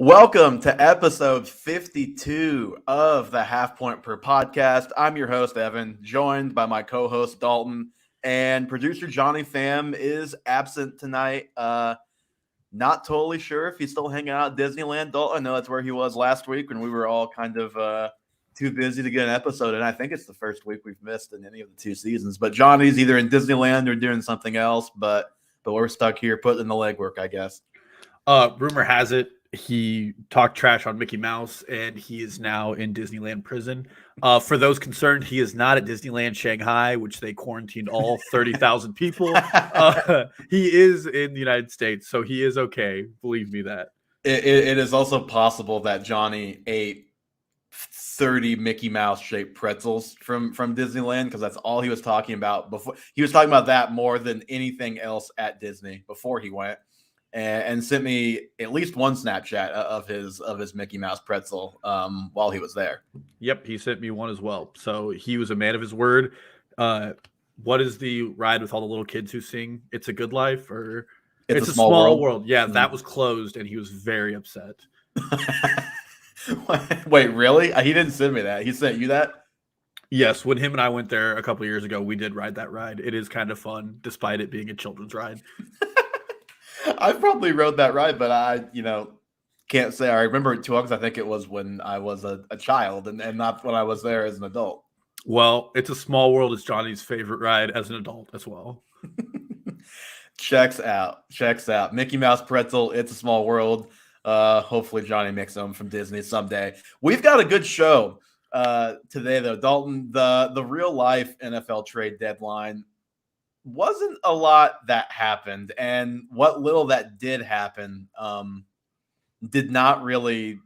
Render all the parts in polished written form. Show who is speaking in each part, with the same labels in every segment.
Speaker 1: Welcome to episode 52 of the Half Point Per podcast. I'm your host, Evan, joined by my co-host, Dalton, and producer Johnny Pham is absent tonight. Not totally sure if he's still hanging out at Disneyland, Dalton. I know that's where he was last week when we were all kind of too busy to get an episode, and I think it's the first week we've missed in any of the two seasons. But Johnny's either in Disneyland or doing something else, but we're stuck here putting in the legwork, I guess.
Speaker 2: Rumor has it he talked trash on Mickey Mouse, and he is now in Disneyland prison. For those concerned, he is not at Disneyland Shanghai, which they quarantined all 30,000 people. He is in the United States, so he is okay. Believe me that.
Speaker 1: It is also possible that Johnny ate 30 Mickey Mouse shaped pretzels from Disneyland, because that's all he was talking about before. He was talking about that more than anything else at Disney before he went. And sent me at least one Snapchat of his Mickey Mouse pretzel while he was there.
Speaker 2: Yep, he sent me one as well. So he was a man of his word. What is the ride with all the little kids who sing "It's a Good Life" or
Speaker 1: "It's a Small World"?
Speaker 2: Yeah, that was closed, and he was very upset.
Speaker 1: Wait, really? He didn't send me that. He sent you that?
Speaker 2: Yes, when him and I went there a couple of years ago, we did ride that ride. It is kind of fun, despite it being a children's ride.
Speaker 1: I probably rode that ride, but I, can't say I remember it too well, because I think it was when I was a child and not when I was there as an adult.
Speaker 2: Well, It's a Small World is Johnny's favorite ride as an adult as well.
Speaker 1: Checks out. Mickey Mouse pretzel, It's a Small World. Hopefully Johnny makes them from Disney someday. We've got a good show today, though. Dalton, the real life NFL trade deadline wasn't a lot that happened, and what little that did happen did not really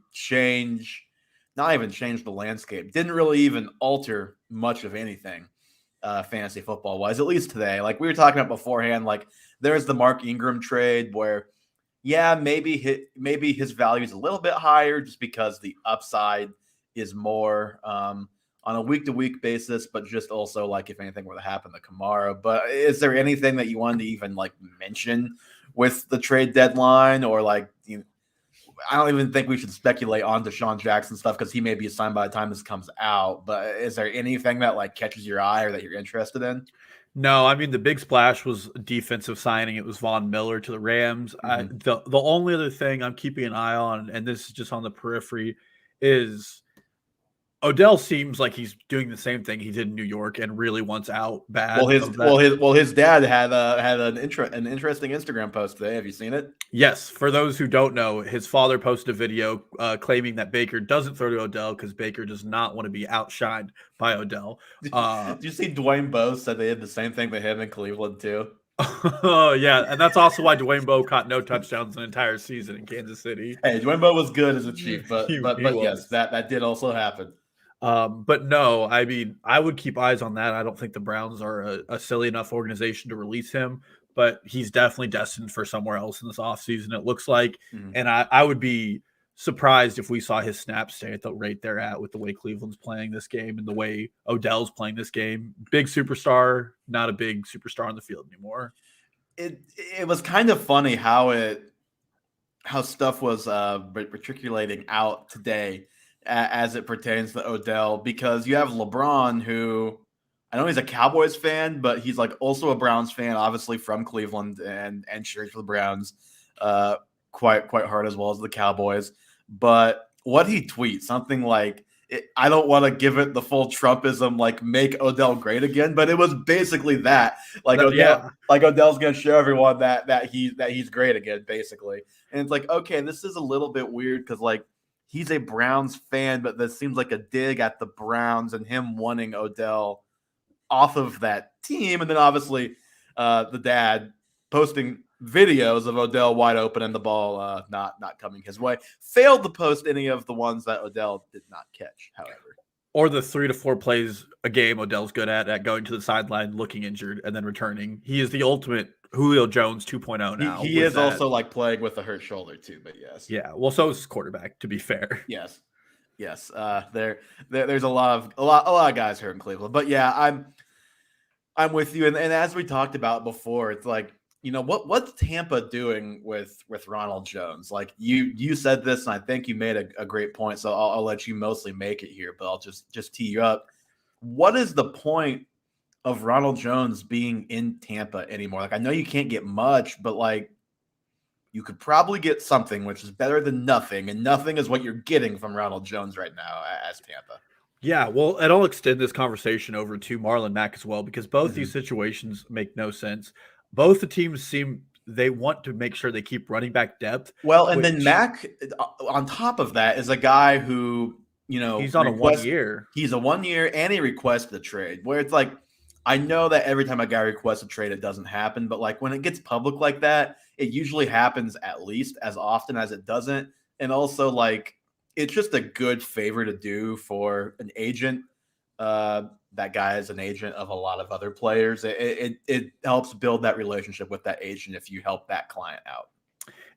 Speaker 1: not even change the landscape, didn't really even alter much of anything fantasy football wise, at least today. Like we were talking about beforehand, like there's the Mark Ingram trade where maybe his value is a little bit higher just because the upside is more on a week-to-week basis, but just also like if anything were to happen to Kamara. But is there anything that you wanted to even like mention with the trade deadline, or like I don't even think we should speculate on Deshaun Jackson stuff because he may be signed by the time this comes out. But is there anything that like catches your eye or that you're interested in?
Speaker 2: No, I mean the big splash was a defensive signing. It was Von Miller to the Rams.
Speaker 1: Mm-hmm.
Speaker 2: The only other thing I'm keeping an eye on, and this is just on the periphery, is Odell seems like he's doing the same thing he did in New York and really wants out bad.
Speaker 1: His dad had an interesting Instagram post today. Have you seen it?
Speaker 2: Yes. For those who don't know, his father posted a video claiming that Baker doesn't throw to Odell because Baker does not want to be outshined by Odell.
Speaker 1: Did you see Dwayne Bowe said they did the same thing to him in Cleveland too?
Speaker 2: Oh, yeah, and that's also why Dwayne Bowe caught no touchdowns an entire season in Kansas City.
Speaker 1: Hey, Dwayne Bowe was good as a Chief, but yes, that did also happen.
Speaker 2: But no, I mean, I would keep eyes on that. I don't think the Browns are a silly enough organization to release him, but he's definitely destined for somewhere else in this offseason, it looks like. Mm-hmm. And I would be surprised if we saw his snaps stay at the rate they're at with the way Cleveland's playing this game and the way Odell's playing this game. Big superstar, not a big superstar on the field anymore.
Speaker 1: It was kind of funny how stuff was matriculating out today as it pertains to Odell, because you have LeBron, who I know he's a Cowboys fan, but he's like also a Browns fan, obviously from Cleveland and cheers for the Browns quite hard, as well as the Cowboys. But what he tweets, something like, I don't want to give it the full Trumpism, like make Odell great again, but it was basically that. Like Odell's gonna show everyone that he's great again, basically. And it's like, okay, this is a little bit weird because like he's a Browns fan, but this seems like a dig at the Browns and him wanting Odell off of that team. And then obviously the dad posting videos of Odell wide open and the ball not coming his way. Failed to post any of the ones that Odell did not catch, however.
Speaker 2: Or the 3 to 4 plays a game Odell's good at going to the sideline, looking injured, and then returning. He is the ultimate Julio Jones 2.0 now.
Speaker 1: He is also like playing with a hurt shoulder too, but yes.
Speaker 2: Yeah, well, so is his quarterback, to be fair.
Speaker 1: Yes. There's a lot of guys hurt in Cleveland, but yeah, I'm with you. And as we talked about before, it's like what's Tampa doing with Ronald Jones? Like you said this, and I think you made a great point. So I'll let you mostly make it here, but I'll just tee you up. What is the point of Ronald Jones being in Tampa anymore? Like, I know you can't get much, but like you could probably get something, which is better than nothing, and nothing is what you're getting from Ronald Jones right now as Tampa.
Speaker 2: Yeah, well, and I'll extend this conversation over to Marlon Mack as well, because both these situations make no sense. Both the teams they want to make sure they keep running back depth.
Speaker 1: Well, and then Mack, on top of that, is a guy who,
Speaker 2: he's on a 1 year.
Speaker 1: He's a 1 year, and he requested a trade, where it's like, I know that every time a guy requests a trade, it doesn't happen. But like when it gets public like that, it usually happens at least as often as it doesn't. And also, like, it's just a good favor to do for an agent. That guy is an agent of a lot of other players. It helps build that relationship with that agent if you help that client out.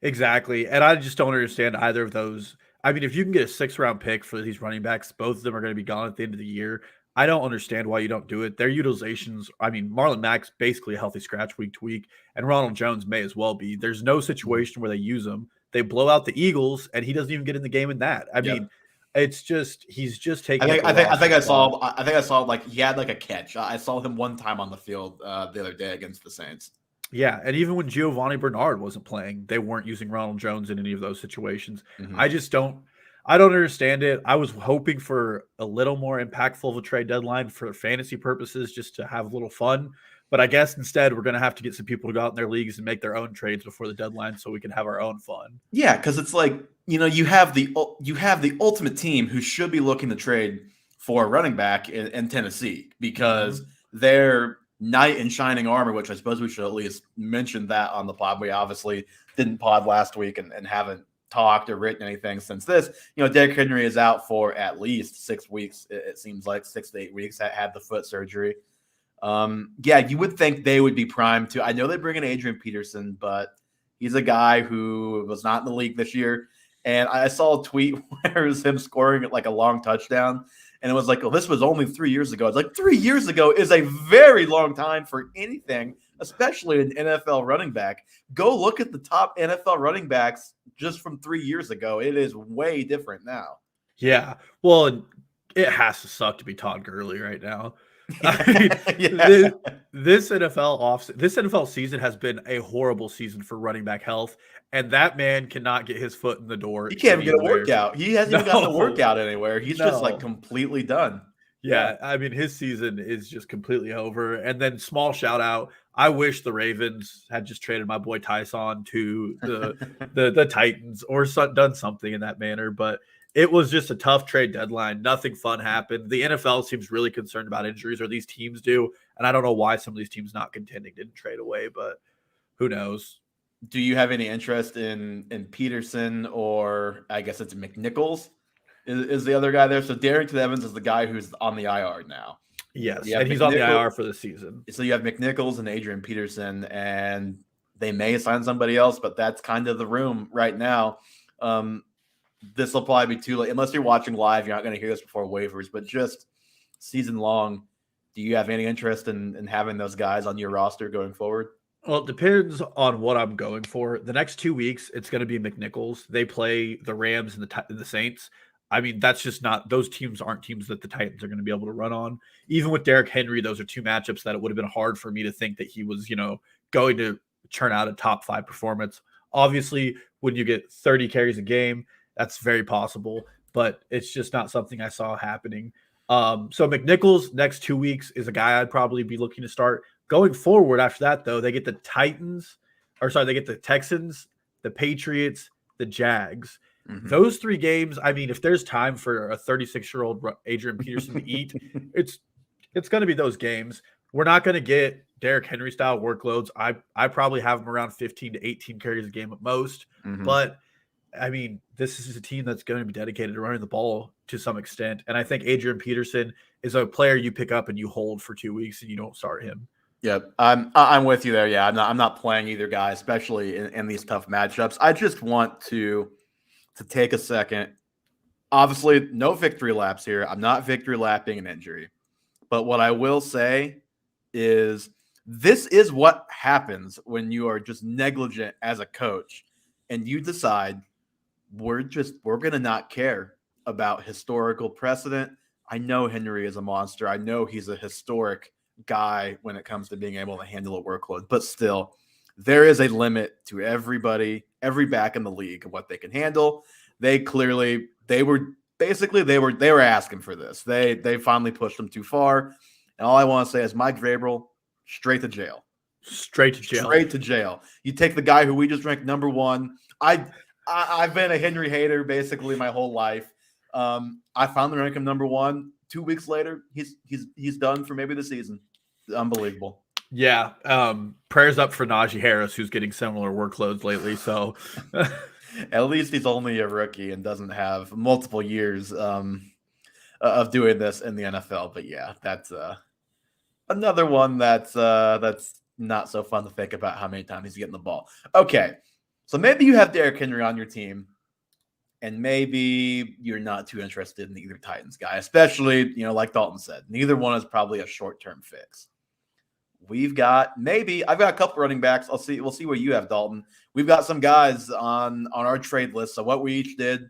Speaker 2: Exactly. And I just don't understand either of those. I mean, if you can get a 6th-round pick for these running backs, both of them are going to be gone at the end of the year. I don't understand why you don't do it. Their utilizations, I mean, Marlon Mack's basically a healthy scratch week to week, and Ronald Jones may as well be. There's no situation where they use him. They blow out the Eagles, and he doesn't even get in the game in that. I mean, it's just he's just taking.
Speaker 1: I think I saw like he had like a catch. I saw him one time on the field the other day against the Saints.
Speaker 2: Yeah, and even when Giovanni Bernard wasn't playing, they weren't using Ronald Jones in any of those situations. I don't understand it. I was hoping for a little more impactful of a trade deadline for fantasy purposes, just to have a little fun. But I guess instead we're going to have to get some people to go out in their leagues and make their own trades before the deadline so we can have our own fun.
Speaker 1: Yeah, because it's like, you have the ultimate team who should be looking to trade for a running back in Tennessee, because they're knight in shining armor, which I suppose we should at least mention that on the pod. We obviously didn't pod last week and haven't talked or written anything since this. Derrick Henry is out for at least 6 weeks. It seems like 6 to 8 weeks. Had the foot surgery. You would think they would be primed to. I know they bring in Adrian Peterson, but he's a guy who was not in the league this year. And I saw a tweet where it was him scoring like a long touchdown. And it was like, this was only 3 years ago. It's like 3 years ago is a very long time for anything, especially an NFL running back. Go look at the top NFL running backs just from 3 years ago. It is way different now.
Speaker 2: Yeah. Well, it has to suck to be Todd Gurley right now. I mean, this NFL season has been a horrible season for running back health, and that man cannot get his foot in the door.
Speaker 1: He can't even get a workout. He hasn't even gotten a workout anywhere. He's just like completely done.
Speaker 2: Yeah, I mean, his season is just completely over. And then small shout out, I wish the Ravens had just traded my boy Tyson to the Titans or done something in that manner, but it was just a tough trade deadline. Nothing fun happened. The NFL seems really concerned about injuries, or these teams do. And I don't know why some of these teams not contending didn't trade away, but who knows?
Speaker 1: Do you have any interest in Peterson, or I guess it's McNichols is the other guy there? So Darrington Evans is the guy who's on the IR now.
Speaker 2: Yes, and he's on the IR for the season.
Speaker 1: So you have McNichols and Adrian Peterson, and they may sign somebody else, but that's kind of the room right now. This will probably be too late. Unless you're watching live, you're not going to hear this before waivers, but just season long, do you have any interest in having those guys on your roster going forward?
Speaker 2: Well, it depends on what I'm going for. The next 2 weeks, it's going to be McNichols. They play the Rams and the Saints. I mean, that's just not – those teams aren't teams that the Titans are going to be able to run on. Even with Derrick Henry, those are two matchups that it would have been hard for me to think that he was, going to churn out a top 5 performance. Obviously, when you get 30 carries a game, that's very possible, but it's just not something I saw happening. So McNichols next 2 weeks is a guy I'd probably be looking to start. Going forward after that, though, they get the Texans, the Patriots, the Jags. Mm-hmm. Those 3 games, I mean, if there's time for a 36-year-old Adrian Peterson to eat, it's going to be those games. We're not going to get Derrick Henry style workloads. I probably have him around 15 to 18 carries a game at most, but I mean, this is a team that's going to be dedicated to running the ball to some extent. And I think Adrian Peterson is a player you pick up and you hold for 2 weeks and you don't start him.
Speaker 1: Yeah, I'm with you there. Yeah, I'm not playing either guy, especially in these tough matchups. I just want to take a second. Obviously, no victory laps here. I'm not victory lapping an injury. But what I will say is This is what happens when you are just negligent as a coach and you decide we're going to not care about historical precedent. I know Henry is a monster. I know he's a historic guy when it comes to being able to handle a workload, but still, there is a limit to every back in the league of what they can handle. They were asking for this. They finally pushed them too far. And all I want to say is Mike Vrabel, straight to jail.
Speaker 2: Straight to jail.
Speaker 1: Straight to jail. You take the guy who we just ranked number one. I've been a Henry hater basically my whole life. I finally rank him number one. 2 weeks later, he's done for maybe the season. Unbelievable.
Speaker 2: Yeah. Prayers up for Najee Harris, who's getting similar workloads lately. So
Speaker 1: at least he's only a rookie and doesn't have multiple years of doing this in the NFL. But yeah, that's another one that's not so fun to think about how many times he's getting the ball. Okay, so maybe you have Derrick Henry on your team, and maybe you're not too interested in either Titans guy, especially, like Dalton said, neither one is probably a short-term fix. I've got a couple running backs. We'll see what you have, Dalton. We've got some guys on our trade list. So what we each did,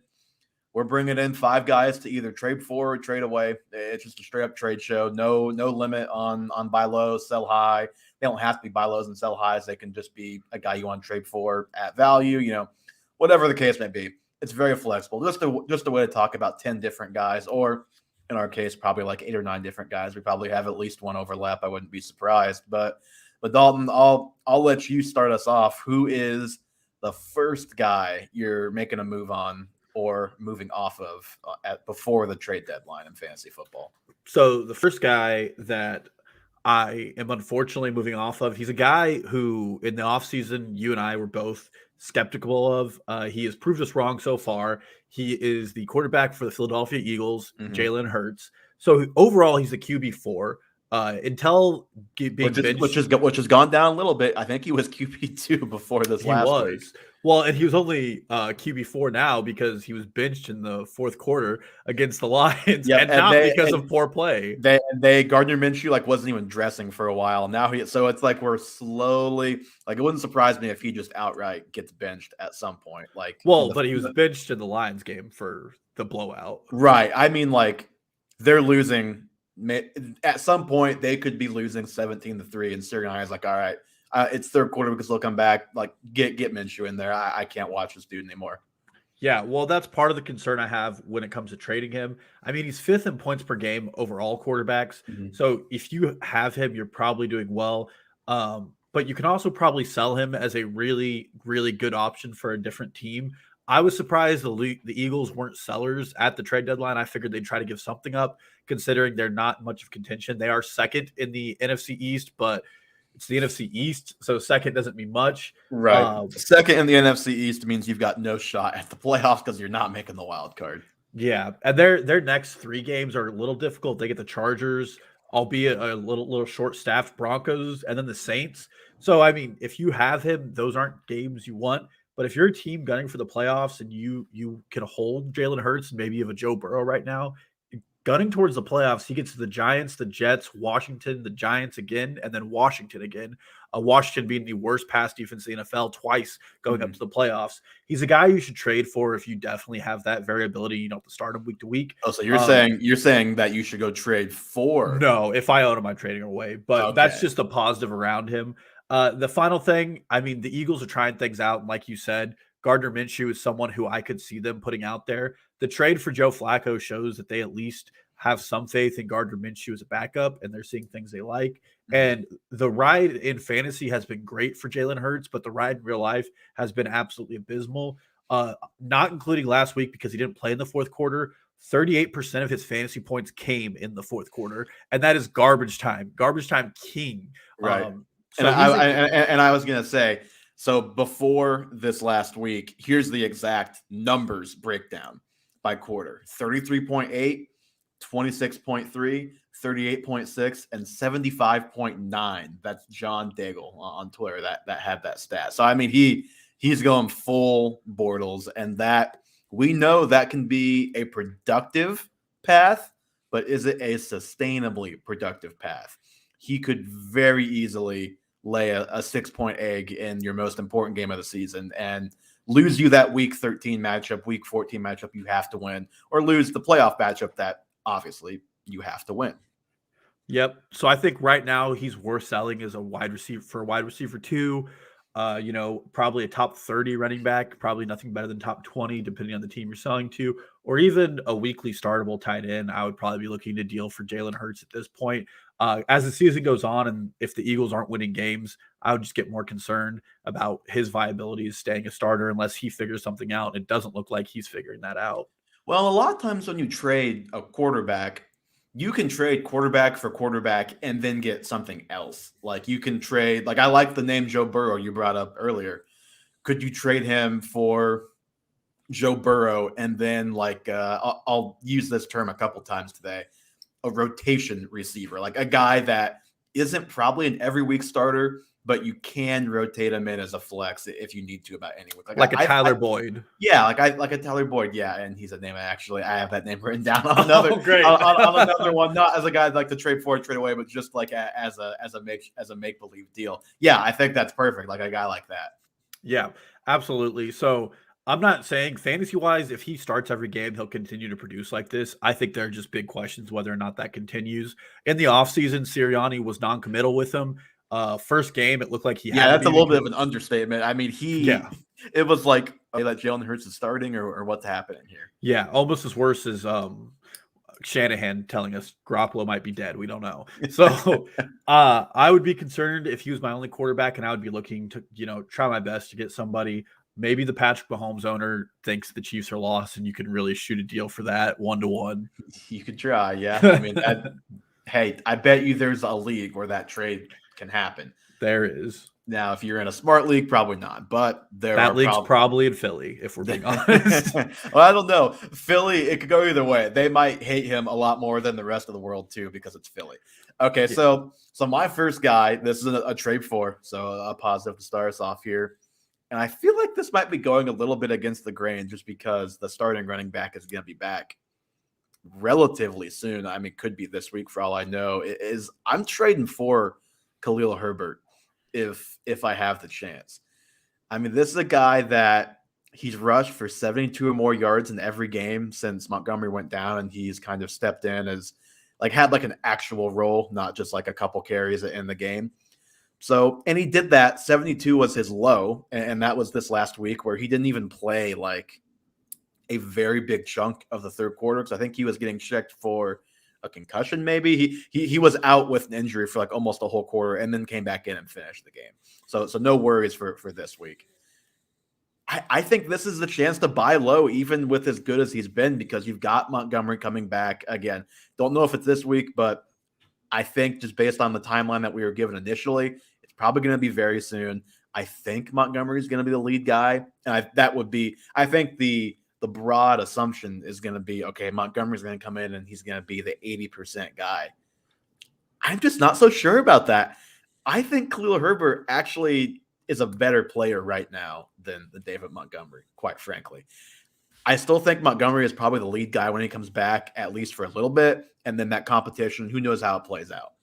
Speaker 1: we're bringing in 5 guys to either trade for or trade away. It's just a straight up trade show. No limit on buy low, sell high. They don't have to be buy lows and sell highs. They can just be a guy you want to trade for at value, whatever the case may be. It's very flexible. Just a way to talk about 10 different guys, or in our case, probably like 8 or 9 different guys. We probably have at least one overlap. I wouldn't be surprised. But Dalton, I'll let you start us off. Who is the first guy you're making a move on or moving off of before the trade deadline in fantasy football?
Speaker 2: So the first guy that I am unfortunately moving off of, he's a guy who in the offseason, you and I were both skeptical of. He has proved us wrong so far. He is the quarterback for the Philadelphia Eagles, Jalen Hurts. So overall, he's a QB4. Until being
Speaker 1: which has gone down a little bit. I think he was QB2 before this last week.
Speaker 2: Well, and he was only QB4 now because he was benched in the fourth quarter against the Lions, because of poor play.
Speaker 1: Gardner Minshew wasn't even dressing for a while. Now so it's like we're slowly, it wouldn't surprise me if he just outright gets benched at some point.
Speaker 2: But he was benched in the Lions game for the blowout.
Speaker 1: Right. I mean, they're losing. At some point, they could be losing 17-3, and Sirianni's like, all right, it's third quarter, we can still come back. Get Minshew in there. I can't watch this dude anymore.
Speaker 2: Yeah, well, that's part of the concern I have when it comes to trading him. I mean, he's 5th in points per game over all quarterbacks. So if you have him, you're probably doing well. But you can also probably sell him as a really, really good option for a different team. I was surprised the Eagles weren't sellers at the trade deadline. I figured they'd try to give something up, considering they're not much of contention. They are second in the NFC East, but it's the NFC East, so second doesn't mean much.
Speaker 1: Right. Second in the NFC East means you've got no shot at the playoffs because you're not making the wild card.
Speaker 2: Yeah, and their next 3 games are a little difficult. They get the Chargers, albeit a little short-staffed Broncos, and then the Saints. So, I mean, if you have him, those aren't games you want. But if you're a team gunning for the playoffs and you can hold Jalen Hurts, and maybe you have a Joe Burrow right now, gunning towards the playoffs, he gets the Giants, the Jets, Washington, the Giants again, and then Washington again. Washington being the worst pass defense in the NFL twice going up to the playoffs. He's a guy you should trade for if you definitely have that variability, to start him week to week.
Speaker 1: Oh, so you're saying that you should go trade for?
Speaker 2: No, if I own him, I'm trading away. But that's just a positive around him. The final thing, I mean, the Eagles are trying things out. And like you said, Gardner Minshew is someone who I could see them putting out there. The trade for Joe Flacco shows that they at least have some faith in Gardner Minshew as a backup, and they're seeing things they like. And the ride in fantasy has been great for Jalen Hurts, but the ride in real life has been absolutely abysmal. Not including last week because he didn't play in the fourth quarter. 38% of his fantasy points came in the fourth quarter, and that is garbage time king.
Speaker 1: Right. I was going to say, so before this last week, here's the exact numbers breakdown by quarter: 33.8, 26.3, 38.6, and 75.9. That's John Daigle on Twitter that had that stat. So, I mean, he's going full Bortles, and that we know that can be a productive path, but is it a sustainably productive path? he could very easily lay a 6-point egg in your most important game of the season and lose you that week 13 matchup, week 14 matchup you have to win, or lose the playoff matchup that obviously you have to win.
Speaker 2: Yep. So I think right now he's worth selling as a wide receiver for a wide receiver 2. Probably a top 30 running back, probably nothing better than top 20, depending on the team you're selling to, or even a weekly startable tight end. I would probably be looking to deal for Jalen Hurts at this point. As the season goes on, and if the Eagles aren't winning games, I would just get more concerned about his viability as staying a starter unless he figures something out. It doesn't look like he's figuring that out.
Speaker 1: Well, a lot of times when you trade a quarterback, you can trade quarterback for quarterback and then get something else. Like you can trade, like I like the name Joe Burrow you brought up earlier. Could you trade him for Joe Burrow and then I'll use this term a couple times today, a rotation receiver, like a guy that isn't probably an every week starter, but you can rotate him in as a flex if you need to about any week.
Speaker 2: Like a Tyler Boyd.
Speaker 1: Yeah, like a Tyler Boyd. Yeah, and he's a name I have that name written down on another
Speaker 2: great.
Speaker 1: on another one. Not as a guy I'd like to trade for, trade away, but just like as a make believe deal. Yeah, I think that's perfect. Like a guy like that.
Speaker 2: Yeah, absolutely. So I'm not saying fantasy wise, if he starts every game, he'll continue to produce like this. I think there are just big questions whether or not that continues. In the offseason, Sirianni was non-committal with him. First game, it looked like he had
Speaker 1: that's a little bit of an understatement. I mean, it was like that Jalen Hurts is starting or what's happening here.
Speaker 2: Yeah, almost as worse as Shanahan telling us Garoppolo might be dead. We don't know. So I would be concerned if he was my only quarterback, and I would be looking to, try my best to get somebody. Maybe the Patrick Mahomes owner thinks the Chiefs are lost and you can really shoot a deal for that 1-1.
Speaker 1: You could try. Yeah. I mean, hey, I bet you there's a league where that trade can happen.
Speaker 2: There is.
Speaker 1: Now, if you're in a smart league, probably not. But
Speaker 2: that league's probably in Philly, if we're being honest.
Speaker 1: Well, I don't know. Philly, it could go either way. They might hate him a lot more than the rest of the world too, because it's Philly. Okay, yeah. So my first guy, this is a trade for, so a positive to start us off here. And I feel like this might be going a little bit against the grain just because the starting running back is going to be back relatively soon. I mean, could be this week for all I know. I'm trading for Khalil Herbert if I have the chance. I mean, this is a guy that he's rushed for 72 or more yards in every game since Montgomery went down, and he's kind of stepped in as had an actual role, not just like a couple carries in the game. So, and he did that. 72 was his low, and that was this last week where he didn't even play like a very big chunk of the third quarter because I think he was getting checked for a concussion. Maybe he was out with an injury for like almost a whole quarter and then came back in and finished the game. So no worries for this week. I think this is the chance to buy low, even with as good as he's been, because you've got Montgomery coming back again. Don't know if it's this week, but I think just based on the timeline that we were given initially, it's probably going to be very soon. I think Montgomery is going to be the lead guy. And I think the broad assumption is going to be, okay, Montgomery's going to come in and he's going to be the 80% guy. I'm just not so sure about that. I think Khalil Herbert actually is a better player right now than David Montgomery, quite frankly. I still think Montgomery is probably the lead guy when he comes back, at least for a little bit. And then that competition, who knows how it plays out.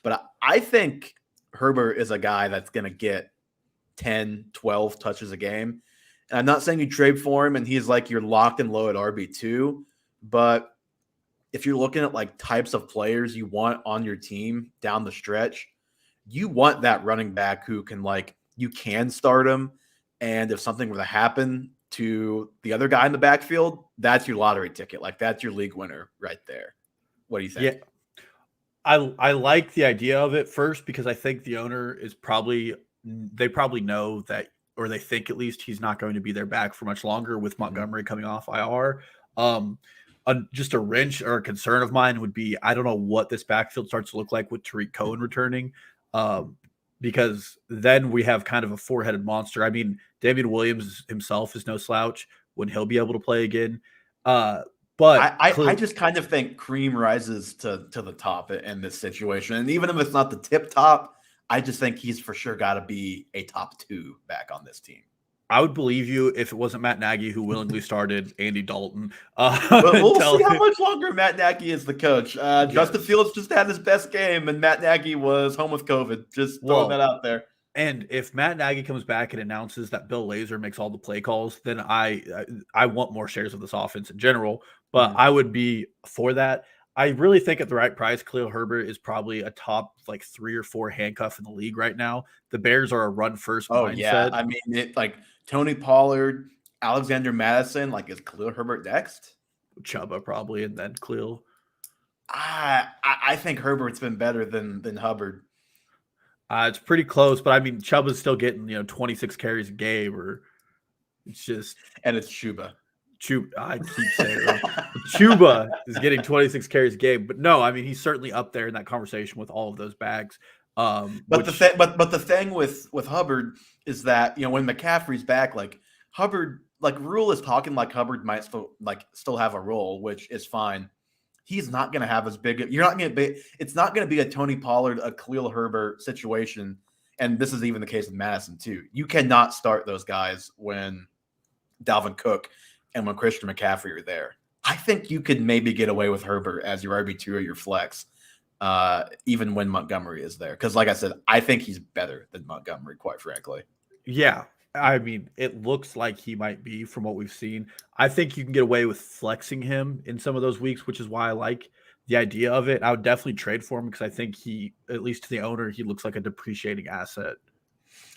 Speaker 1: But I think Herbert is a guy that's going to get 10, 12 touches a game. And I'm not saying you trade for him and he's like you're locked and low at RB2. But if you're looking at like types of players you want on your team down the stretch, you want that running back who can you can start him. And if something were to happen to the other guy in the backfield, that's your lottery ticket. Like that's your league winner right there. What do you think?
Speaker 2: Yeah, I like the idea of it first because I think the owner is they probably know that, or they think at least he's not going to be their back for much longer with Montgomery coming off IR. Just a wrench or a concern of mine would be, I don't know what this backfield starts to look like with Tariq Cohen returning. Because then we have kind of a four-headed monster. I mean, David Williams himself is no slouch when he'll be able to play again. But
Speaker 1: I just kind of think cream rises to the top in this situation. And even if it's not the tip top, I just think he's for sure got to be a top 2 back on this team.
Speaker 2: I would believe you if it wasn't Matt Nagy who willingly started Andy Dalton.
Speaker 1: But we'll see how
Speaker 2: Him,
Speaker 1: much longer Matt Nagy is the coach. Justin
Speaker 2: yes.
Speaker 1: Fields just had his best game, and Matt Nagy was home with COVID. Just throwing that out there.
Speaker 2: And if Matt Nagy comes back and announces that Bill Lazor makes all the play calls, then I want more shares of this offense in general. But I would be for that. I really think at the right price, Khalil Herbert is probably a top like 3 or 4 handcuff in the league right now. The Bears are a run first mindset.
Speaker 1: Yeah, I mean, it like Tony Pollard, Alexander Madison. Like, is Khalil Herbert next?
Speaker 2: Chuba probably, and then Khalil.
Speaker 1: I think Herbert's been better than Hubbard.
Speaker 2: It's pretty close, but I mean, Chuba's still getting 26 carries a game, or it's just
Speaker 1: and it's Chuba.
Speaker 2: I keep saying it. Chuba is getting 26 carries a game, but no, I mean he's certainly up there in that conversation with all of those bags.
Speaker 1: But the thing with Hubbard is that when McCaffrey's back, like Hubbard, like Rule is talking like Hubbard might still have a role, which is fine. He's not going to have as big. It's not going to be a Tony Pollard, a Khalil Herbert situation, and this is even the case with Madison too. You cannot start those guys when Dalvin Cook and when Christian McCaffrey are there. I think you could maybe get away with Herbert as your RB2 or your flex, even when Montgomery is there. Because like I said, I think he's better than Montgomery, quite frankly.
Speaker 2: Yeah. I mean, it looks like he might be from what we've seen. I think you can get away with flexing him in some of those weeks, which is why I like the idea of it. I would definitely trade for him because I think he, at least to the owner, he looks like a depreciating asset.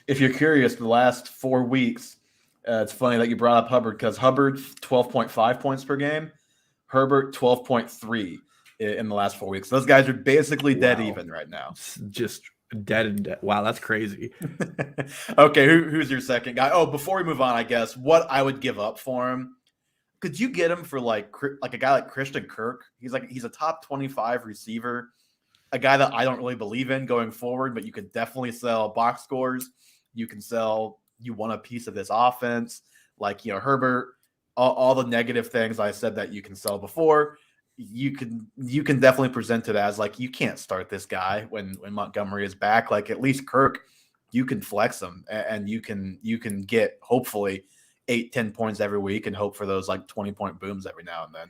Speaker 1: If you're curious, the last 4 weeks, it's funny that you brought up Hubbard because Hubbard 12.5 points per game, Herbert 12.3 in the last 4 weeks. Those guys are basically dead even right now.
Speaker 2: It's just dead and dead. Wow, that's crazy.
Speaker 1: Okay, who's your second guy? Oh, before we move on, I guess what I would give up for him. Could you get him for like a guy like Christian Kirk? He's a top 25 receiver, a guy that I don't really believe in going forward, but you could definitely sell box scores. You can sell. You want a piece of this offense, like Herbert, all the negative things I said that you can sell before. You can definitely present it as like you can't start this guy when Montgomery is back. Like at least Kirk, you can flex him and you can get hopefully 8-10 points every week and hope for those like 20-point booms every now and then.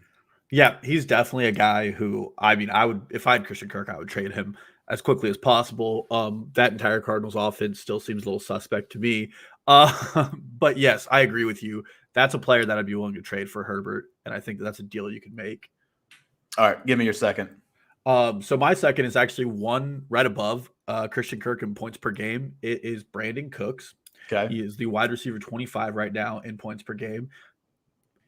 Speaker 2: Yeah, he's definitely a guy who, I mean, I would, if I had Christian Kirk, I would trade him as quickly as possible. That entire Cardinals offense still seems a little suspect to me. But yes, I agree with you. That's a player that I'd be willing to trade for Herbert, and I think that's a deal you can make.
Speaker 1: All right, give me your second.
Speaker 2: So my second is actually one right above Christian Kirk in points per game. It is Brandon Cooks.
Speaker 1: Okay.
Speaker 2: He is the wide receiver 25 right now in points per game.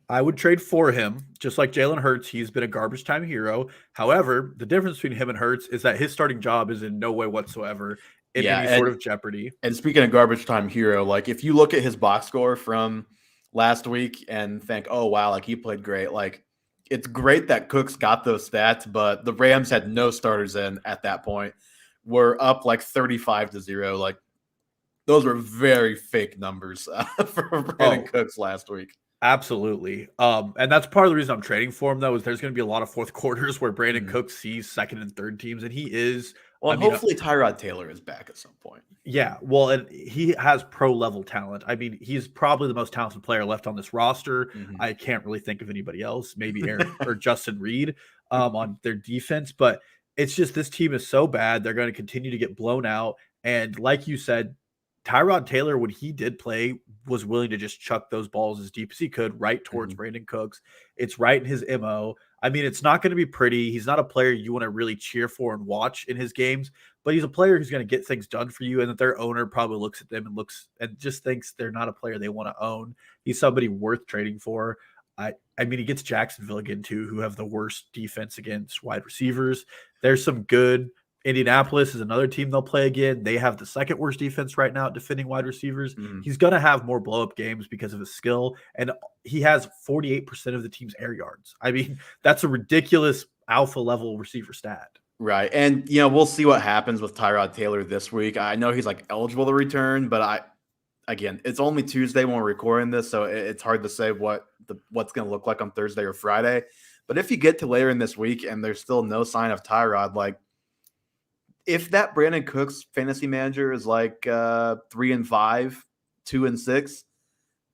Speaker 2: I would trade for him, just like Jalen Hurts. He's been a garbage time hero. However, the difference between him and Hurts is that his starting job is in no way whatsoever in any sort of jeopardy.
Speaker 1: And speaking of garbage time hero, like if you look at his box score from last week and think, oh, wow, like he played great. Like it's great that Cooks got those stats, but the Rams had no starters in at that point. We're up like 35-0. Like those were very fake numbers for Brandon Cooks last week.
Speaker 2: Absolutely. And that's part of the reason I'm trading for him, though, is there's going to be a lot of fourth quarters where Brandon Cooks sees second and third teams, and he is.
Speaker 1: Well, hopefully Tyrod Taylor is back at some point.
Speaker 2: Yeah, well, and he has pro-level talent. I mean, he's probably the most talented player left on this roster. I can't really think of anybody else, maybe Aaron or Justin Reed on their defense, but it's just this team is so bad. They're going to continue to get blown out. And like you said, Tyrod Taylor, when he did play, was willing to just chuck those balls as deep as he could right towards Brandon Cooks. It's right in his MO. I mean, it's not going to be pretty. He's not a player you want to really cheer for and watch in his games, but he's a player who's going to get things done for you, and that their owner probably looks at them and just thinks they're not a player they want to own. He's somebody worth trading for. I mean, he gets Jacksonville again, too, who have the worst defense against wide receivers. There's some good. Indianapolis is another team they'll play again. They have the second worst defense right now at defending wide receivers. He's going to have more blow-up games because of his skill, and he has 48% of the team's air yards. I mean, that's a ridiculous alpha-level receiver stat.
Speaker 1: Right, and, we'll see what happens with Tyrod Taylor this week. I know he's, eligible to return, but again, it's only Tuesday when we're recording this, so it's hard to say what's going to look like on Thursday or Friday. But if you get to later in this week and there's still no sign of Tyrod, if that Brandon Cooks fantasy manager is 3-5, 2-6,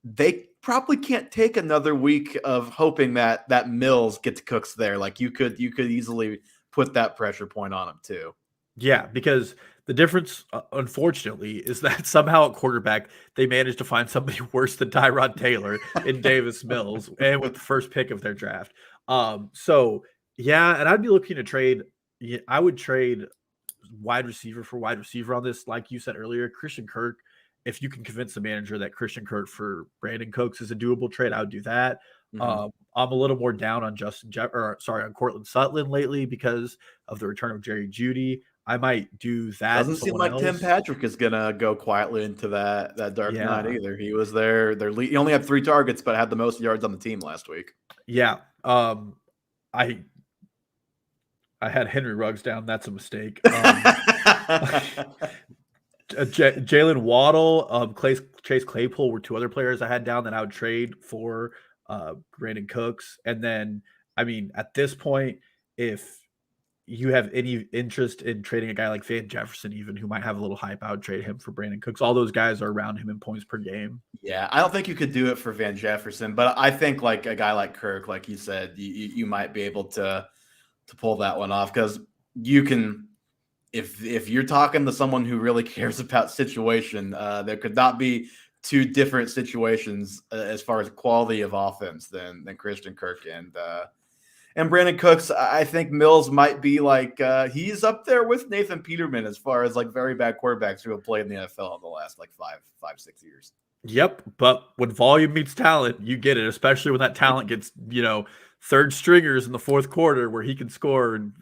Speaker 1: they probably can't take another week of hoping that Mills gets Cooks there. Like you could easily put that pressure point on him too.
Speaker 2: Yeah, because the difference, unfortunately, is that somehow at quarterback they managed to find somebody worse than Tyrod Taylor in Davis Mills, and with the first pick of their draft. So yeah, and I'd be looking to trade. Yeah, I would trade wide receiver for wide receiver on this, like you said earlier, Christian Kirk. If you can convince the manager that Christian Kirk for Brandon Cooks is a doable trade, I would do that.
Speaker 1: Mm-hmm.
Speaker 2: I'm a little more down on on Cortland Sutton lately because of the return of Jerry Jeudy. I might do that.
Speaker 1: Doesn't seem like Tim Patrick is gonna go quietly into that dark night either. He was there. He only had 3 targets, but had the most yards on the team last week.
Speaker 2: Yeah. I had Henry Ruggs down. That's a mistake. Jalen Waddle, Chase Claypool were 2 other players I had down that I would trade for Brandon Cooks. And then, I mean, at this point, if you have any interest in trading a guy like Van Jefferson, even who might have a little hype, I would trade him for Brandon Cooks. All those guys are around him in points per game.
Speaker 1: Yeah, I don't think you could do it for Van Jefferson, but I think like a guy like Kirk, like you said, you might be able to pull that one off because you can. If you're talking to someone who really cares about situation, there could not be 2 different situations as far as quality of offense than Christian Kirk and Brandon Cooks. I think Mills might be like he's up there with Nathan Peterman as far as like very bad quarterbacks who have played in the NFL in the last like 5-6 years.
Speaker 2: Yep, but when volume meets talent, you get it, especially when that talent gets, third stringers in the fourth quarter where he can score. And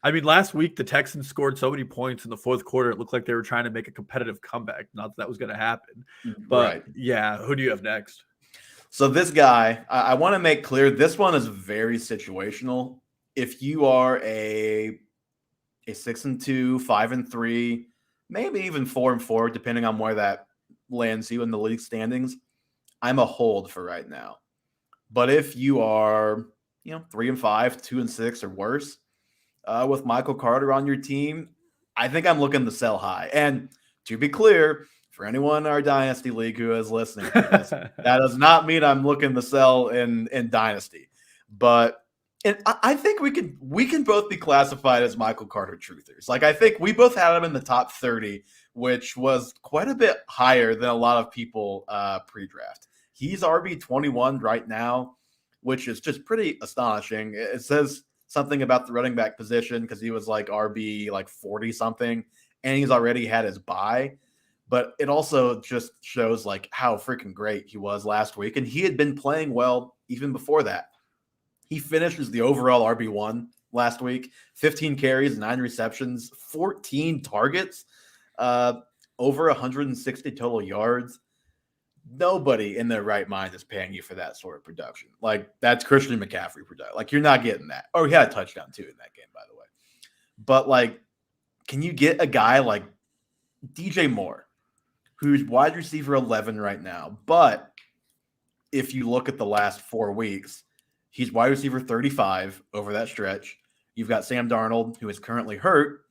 Speaker 2: I mean, last week the Texans scored so many points in the fourth quarter, it looked like they were trying to make a competitive comeback. Not that was going to happen. But yeah, who do you have next?
Speaker 1: So this guy, I want to make clear, this one is very situational. If you are a 6-2, 5-3, maybe even 4-4, depending on where that lands you in the league standings, I'm a hold for right now. But if you are, 3-5, 2-6 or worse, with Michael Carter on your team, I think I'm looking to sell high. And to be clear, for anyone in our Dynasty League who is listening to this, that does not mean I'm looking to sell in Dynasty. But I think we can both be classified as Michael Carter truthers. Like I think we both had him in the top 30, which was quite a bit higher than a lot of people pre-draft. He's RB21 right now, which is just pretty astonishing. It says something about the running back position because he was like RB like 40 something, and he's already had his bye. But it also just shows like how freaking great he was last week, and he had been playing well even before that. He finished as the overall RB1 last week, 15 carries, 9 receptions, 14 targets, over 160 total yards. Nobody in their right mind is paying you for that sort of production. Like that's Christian McCaffrey production. Like you're not getting that. Oh, he had a touchdown too in that game, by the way. But like, can you get a guy like DJ Moore, who's wide receiver 11 right now? But if you look at the last 4 weeks, he's wide receiver 35 over that stretch. You've got Sam Darnold, who is currently hurt,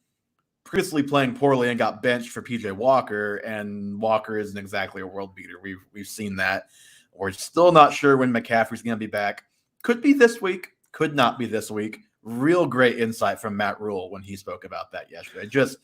Speaker 1: previously playing poorly and got benched for PJ Walker, and Walker isn't exactly a world beater. We've seen that. We're still not sure when McCaffrey's going to be back. Could be this week, could not be this week. Real great insight from Matt Rule when he spoke about that yesterday. Just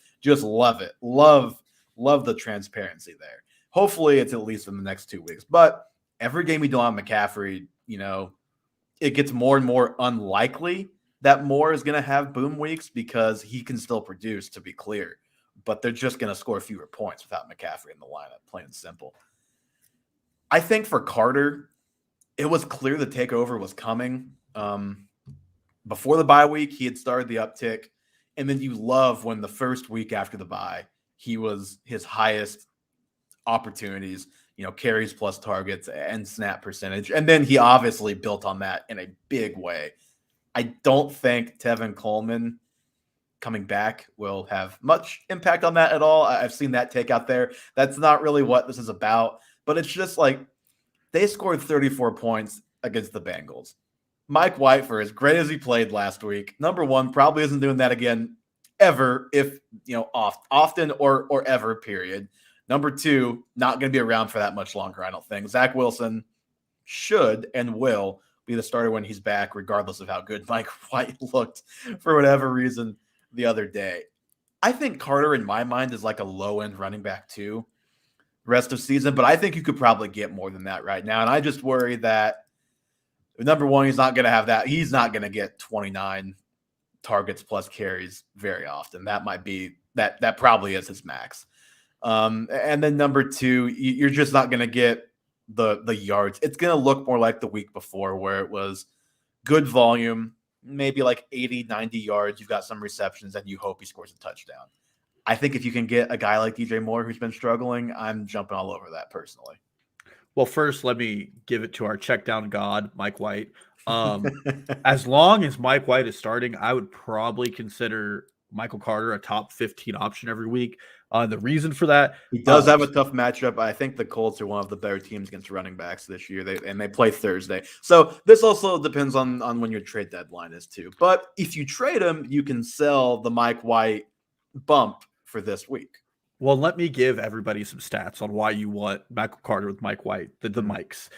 Speaker 1: love it. Love the transparency there. Hopefully it's at least in the next 2 weeks. But every game we do on McCaffrey, it gets more and more unlikely that Moore is going to have boom weeks because he can still produce, to be clear. But they're just going to score fewer points without McCaffrey in the lineup, plain and simple. I think for Carter, it was clear the takeover was coming. Before the bye week, he had started the uptick. And then you love when the first week after the bye, he was his highest opportunities, carries plus targets and snap percentage. And then he obviously built on that in a big way. I don't think Tevin Coleman coming back will have much impact on that at all. I've seen that take out there. That's not really what this is about, but it's just like they scored 34 points against the Bengals. Mike White, for as great as he played last week, number one, probably isn't doing that again ever, if often or ever, period. Number 2, not going to be around for that much longer, I don't think. Zach Wilson should and will be the starter when he's back, regardless of how good Mike White looked for whatever reason the other day. I think Carter, in my mind, is like a low-end running back too, rest of season, but I think you could probably get more than that right now. And I just worry that, number one, he's not going to have that. He's not going to get 29 targets plus carries very often. That might be that probably is his max. And then number 2, you're just not going to get the yards. It's going to look more like the week before, where it was good volume, maybe like 80, 90 yards. You've got some receptions and you hope he scores a touchdown. I think if you can get a guy like DJ Moore who's been struggling, I'm jumping all over that personally.
Speaker 2: Well, first, let me give it to our check down god, Mike White. As long as Mike White is starting, I would probably consider Michael Carter a top 15 option every week. The reason for that,
Speaker 1: he does have a tough matchup. I think the Colts are one of the better teams against running backs this year. They play Thursday. So this also depends on when your trade deadline is too. But if you trade him, you can sell the Mike White bump for this week.
Speaker 2: Well, let me give everybody some stats on why you want Michael Carter with Mike White, the Mikes.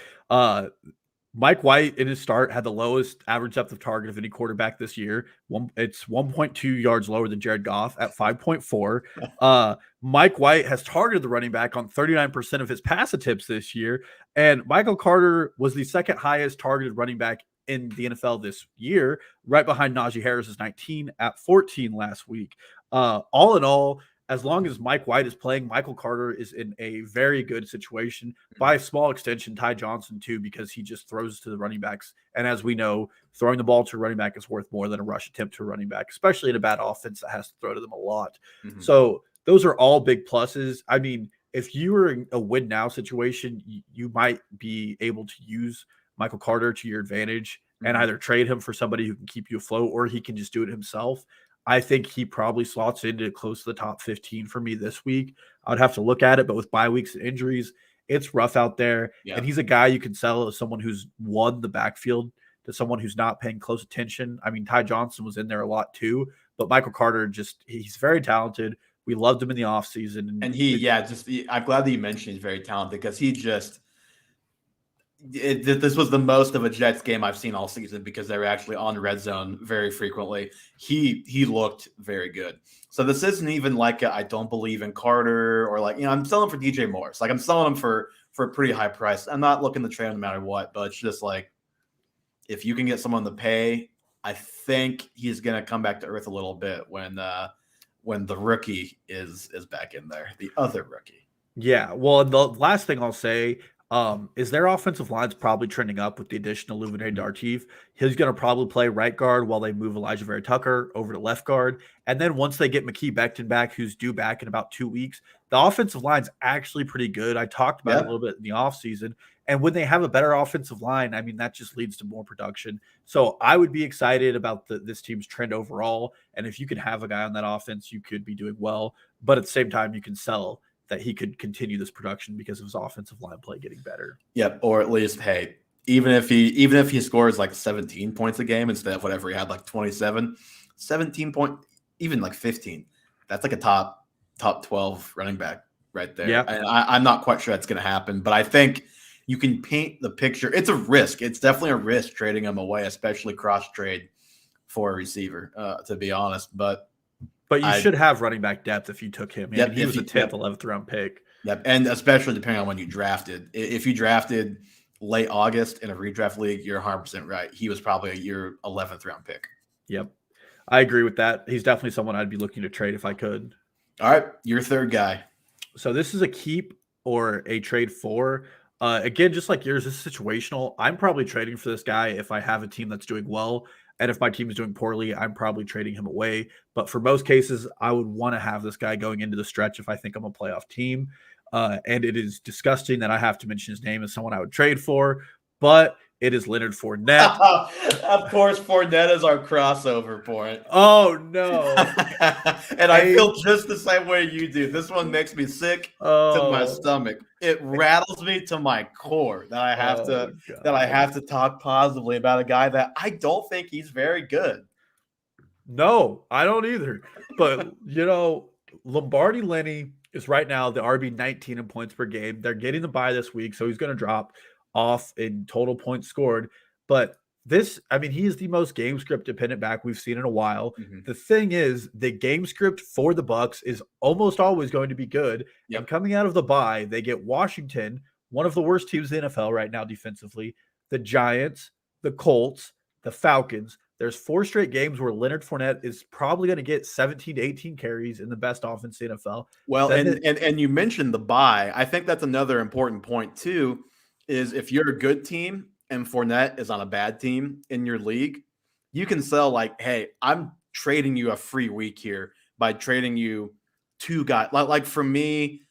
Speaker 2: Mike White in his start had the lowest average depth of target of any quarterback this year. It's 1.2 yards lower than Jared Goff at 5.4. Mike White has targeted the running back on 39% of his pass attempts this year. And Michael Carter was the second highest targeted running back in the NFL this year, right behind Najee Harris's 19 at 14 last week. All in all, as long as Mike White is playing, Michael Carter is in a very good situation. By a small extension, Ty Johnson too, because he just throws to the running backs. And as we know, throwing the ball to a running back is worth more than a rush attempt to a running back, especially in a bad offense that has to throw to them a lot. Mm-hmm. So those are all big pluses. I mean, if you were in a win now situation, you might be able to use Michael Carter to your advantage and either trade him for somebody who can keep you afloat, or he can just do it himself. I think he probably slots into close to the top 15 for me this week. I would have to look at it, but with bye weeks and injuries, it's rough out there. Yeah. And he's a guy you can sell as someone who's won the backfield to someone who's not paying close attention. I mean, Ty Johnson was in there a lot too, but Michael Carter he's very talented. We loved him in the offseason.
Speaker 1: And I'm glad that you mentioned he's very talented, because this was the most of a Jets game I've seen all season, because they were actually on red zone very frequently. He looked very good. So this isn't even like I don't believe in Carter, or like, I'm selling for DJ Moore. Like, I'm selling him for a pretty high price. I'm not looking to trade him no matter what, but it's just like, if you can get someone to pay, I think he's going to come back to earth a little bit when the rookie is back in there, the other rookie.
Speaker 2: Yeah. Well, the last thing I'll say, is their offensive line's probably trending up with the addition of Luverne Dartif. He's going to probably play right guard while they move Elijah Vera Tucker over to left guard. And then once they get McKee Becton back, who's due back in about 2 weeks, the offensive line's actually pretty good. I talked about it a little bit in the offseason. And when they have a better offensive line, I mean, that just leads to more production. So I would be excited about this team's trend overall. And if you can have a guy on that offense, you could be doing well. But at the same time, you can sell that he could continue this production because of his offensive line play getting better.
Speaker 1: Yep. Or at least, hey, even if he scores like 17 points a game instead of whatever he had, like 27, 17 point, even like 15, that's like a top 12 running back right there.
Speaker 2: Yeah.
Speaker 1: And I'm not quite sure that's going to happen, but I think you can paint the picture. It's a risk. It's definitely a risk trading him away, especially cross trade for a receiver, to be honest. But
Speaker 2: you should have running back depth if you took him. Yep, he was a 10th, 11th round pick.
Speaker 1: Yep, and especially depending on when you drafted. If you drafted late August in a redraft league, you're 100% right. He was probably your 11th round pick.
Speaker 2: Yep, I agree with that. He's definitely someone I'd be looking to trade if I could.
Speaker 1: All right, your third guy.
Speaker 2: So this is a keep or a trade for. Again, just like yours, this is situational. I'm probably trading for this guy if I have a team that's doing well. And if my team is doing poorly, I'm probably trading him away. But for most cases, I would want to have this guy going into the stretch if I think I'm a playoff team. And it is disgusting that I have to mention his name as someone I would trade for, but it is Leonard Fournette.
Speaker 1: Of course, Fournette is our crossover point.
Speaker 2: Oh, no.
Speaker 1: And I feel just the same way you do. This one makes me sick to my stomach. It rattles me to my core that I have to talk positively about a guy that I don't think he's very good.
Speaker 2: No, I don't either. But, Lombardi Lenny is right now the RB 19 in points per game. They're getting the bye this week, so he's going to drop off in total points scored. But he is the most game script dependent back we've seen in a while.
Speaker 1: Mm-hmm.
Speaker 2: The thing is, the game script for the Bucs is almost always going to be good.
Speaker 1: Yep.
Speaker 2: And coming out of the bye, they get Washington, one of the worst teams in the NFL right now defensively, the Giants, the Colts, the Falcons. There's 4 straight games where Leonard Fournette is probably going to get 17 to 18 carries in the best offense in the NFL.
Speaker 1: Well, and you mentioned the bye. I think that's another important point too, is if you're a good team and Fournette is on a bad team in your league, you can sell like, hey, I'm trading you a free week here by trading you 2 guys. Like for me,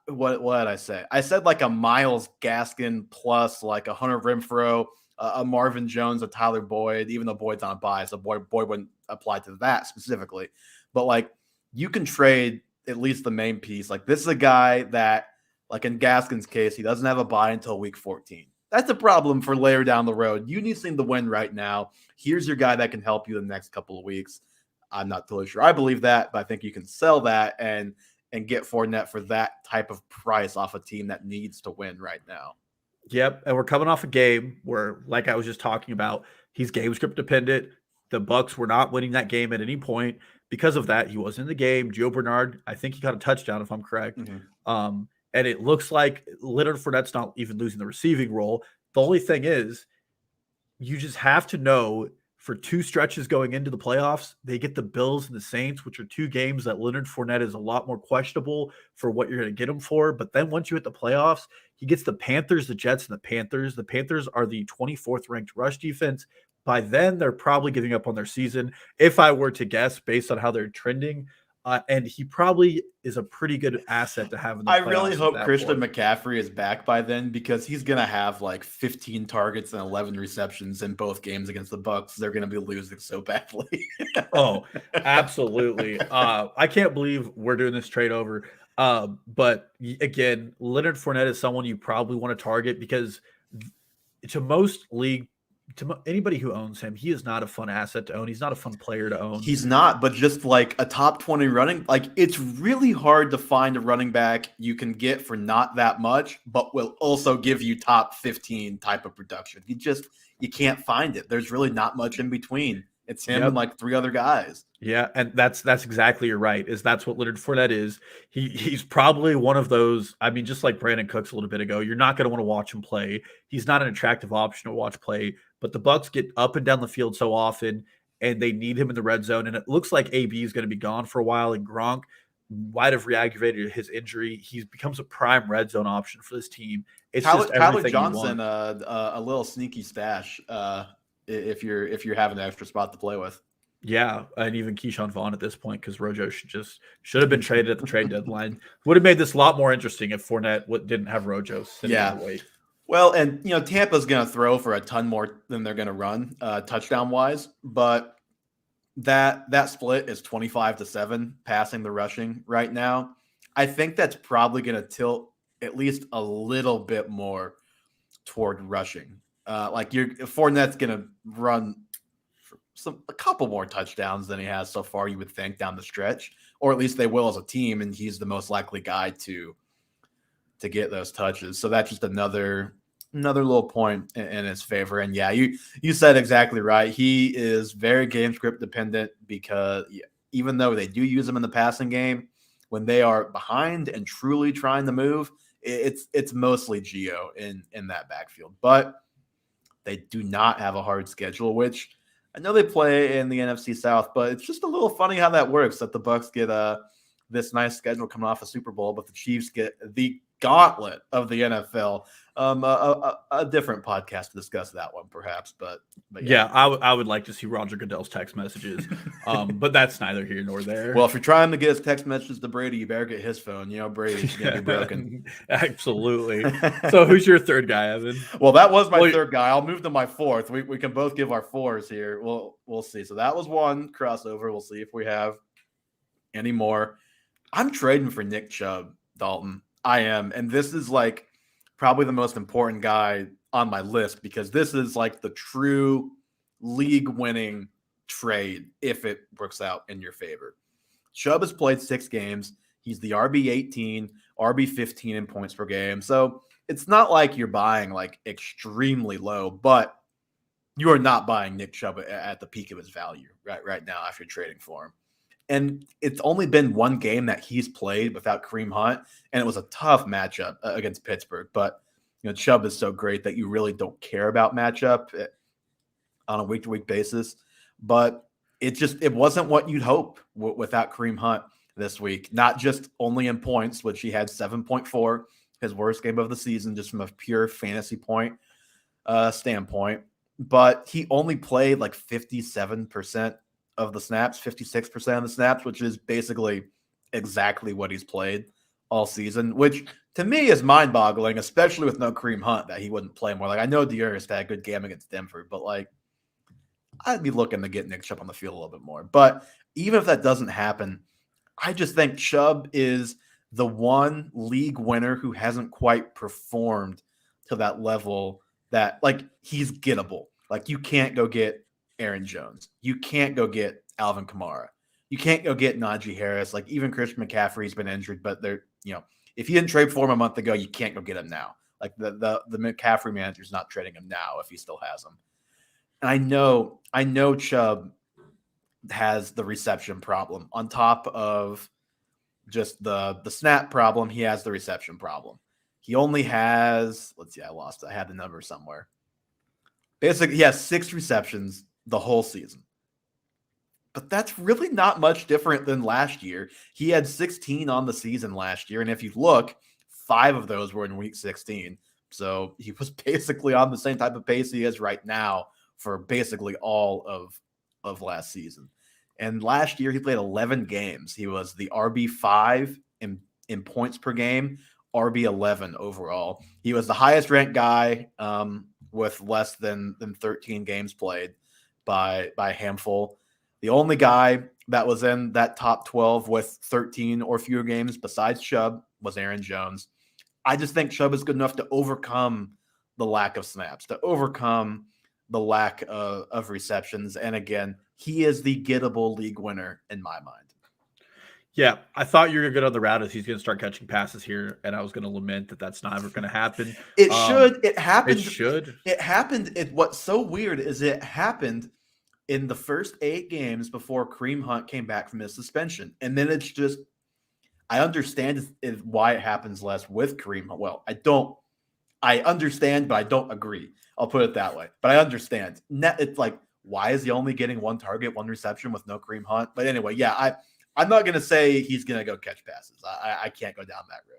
Speaker 1: what did I say? I said like a Myles Gaskin plus like a Hunter Renfrow, a Marvin Jones, a Tyler Boyd, even though Boyd's on a bye, so Boyd wouldn't apply to that specifically. But like you can trade at least the main piece. Like this is a guy that, like in Gaskin's case, he doesn't have a bye until week 14. That's a problem for later down the road. You need something to win right now. Here's your guy that can help you the next couple of weeks. I'm not totally sure I believe that, but I think you can sell that and get Fournette for that type of price off a team that needs to win right now.
Speaker 2: Yep, and we're coming off a game where, like I was just talking about, he's game script dependent. The Bucs were not winning that game at any point. Because of that, he wasn't in the game. Gio Bernard, I think he got a touchdown, if I'm correct.
Speaker 1: Mm-hmm.
Speaker 2: And it looks like Leonard Fournette's not even losing the receiving role. The only thing is, you just have to know for 2 stretches going into the playoffs, they get the Bills and the Saints, which are 2 games that Leonard Fournette is a lot more questionable for what you're going to get him for. But then once you hit the playoffs, he gets the Panthers, the Jets, and the Panthers. The Panthers are the 24th ranked rush defense. By then, they're probably giving up on their season, if I were to guess, based on how they're trending. And he probably is a pretty good asset to have in the playoffs.
Speaker 1: I really hope Christian McCaffrey is back by then, because he's going to have like 15 targets and 11 receptions in both games against the Bucs. They're going to be losing so badly.
Speaker 2: Oh, absolutely. I can't believe we're doing this trade over. But again, Leonard Fournette is someone you probably want to target, because to anybody who owns him, he is not a fun asset to own. He's not a fun player to own.
Speaker 1: He's not, but just like a top 20 running, like it's really hard to find a running back you can get for not that much, but will also give you top 15 type of production. You can't find it. There's really not much in between. It's him and like 3 other guys.
Speaker 2: Yeah, and that's exactly right. That's what Leonard Fournette is. He's probably one of those. I mean, just like Brandon Cooks a little bit ago, you're not going to want to watch him play. He's not an attractive option to watch play. But the Bucs get up and down the field so often, and they need him in the red zone. And it looks like AB is going to be gone for a while, and Gronk might have reaggravated his injury. He becomes a prime red zone option for this team. It's
Speaker 1: Tyler Johnson, a little sneaky stash. If you're having an extra spot to play with.
Speaker 2: Yeah, and even Keyshawn Vaughn at this point, because Rojo should have been traded at the trade deadline. Would have made this a lot more interesting if Fournette didn't have Rojo sitting in the way.
Speaker 1: Well, and Tampa's going to throw for a ton more than they're going to run touchdown wise, but that split is 25-7 passing the rushing right now. I think that's probably going to tilt at least a little bit more toward rushing. Fournette's going to run a couple more touchdowns than he has so far, you would think, down the stretch, or at least they will as a team, and he's the most likely guy to get those touches. So that's just another little point in his favor. And yeah, you said exactly right. He is very game script dependent, because even though they do use him in the passing game, when they are behind and truly trying to move, it's mostly Gio in that backfield. But they do not have a hard schedule, which I know they play in the NFC South, but it's just a little funny how that works, that the Bucs get this nice schedule coming off a Super Bowl, but the Chiefs get the gauntlet of the NFL. A different podcast to discuss that one, perhaps. But
Speaker 2: yeah, I would like to see Roger Goodell's text messages, but that's neither here nor there.
Speaker 1: Well, if you're trying to get his text messages to Brady, you better get his phone. Brady's gonna be broken.
Speaker 2: Absolutely. So, who's your third guy, Evan?
Speaker 1: Well, that was my third guy. I'll move to my fourth. We can both give our fours here. We'll see. So that was one crossover. We'll see if we have any more. I'm trading for Nick Chubb, Dalton. I am, and this is like probably the most important guy on my list, because this is like the true league-winning trade if it works out in your favor. Chubb has played 6 games. He's the RB18, RB15 in points per game. So it's not like you're buying like extremely low, but you are not buying Nick Chubb at the peak of his value right now after trading for him. And it's only been one game that he's played without Kareem Hunt, and it was a tough matchup against Pittsburgh. But Chubb is so great that you really don't care about matchup on a week-to-week basis. But it wasn't what you'd hope without Kareem Hunt this week. Not just only in points, which he had 7.4, his worst game of the season, just from a pure fantasy point standpoint. But he only played like 57% of the snaps, 56% of the snaps, which is basically exactly what he's played all season, which to me is mind-boggling, especially with no Kareem Hunt, that he wouldn't play more. Like, I know Dearest had a good game against Denver, but like, I'd be looking to get Nick Chubb on the field a little bit more. But even if that doesn't happen, I just think Chubb is the one league winner who hasn't quite performed to that level that, like, he's gettable. Like, you can't go get Aaron Jones. You can't go get Alvin Kamara. You can't go get Najee Harris. Like, even Christian McCaffrey's been injured, but they're, if you didn't trade for him a month ago, you can't go get him now. Like, the McCaffrey manager's not trading him now if he still has him. And I know Chubb has the reception problem on top of just the snap problem. He has the reception problem. He only has, let's see, I had the number somewhere. Basically, he has 6 receptions the whole season. But that's really not much different than last year. He had 16 on the season last year. And if you look, 5 of those were in week 16. So he was basically on the same type of pace he is right now for basically all of last season. And last year he played 11 games. He was the RB5 in points per game, RB11 overall. He was the highest ranked guy with less than 13 games played by a handful. The only guy that was in that top 12 with 13 or fewer games besides Chubb was Aaron Jones. I just think Chubb is good enough to overcome the lack of snaps, to overcome the lack of receptions. And again, he is the gettable league winner in my mind.
Speaker 2: Yeah, I thought you were good on the route as he's going to start catching passes here, and I was going to lament that that's not ever going to happen.
Speaker 1: It should. It happened.
Speaker 2: It should.
Speaker 1: It happened. What's so weird is it happened in the first 8 games before Kareem Hunt came back from his suspension. And then it's just, I understand why it happens less with Kareem Hunt. Well, I understand, but I don't agree. I'll put it that way. But I understand. It's like, why is he only getting 1 target, 1 reception with no Kareem Hunt? But anyway, yeah, I'm not going to say he's going to go catch passes. I can't go down that road.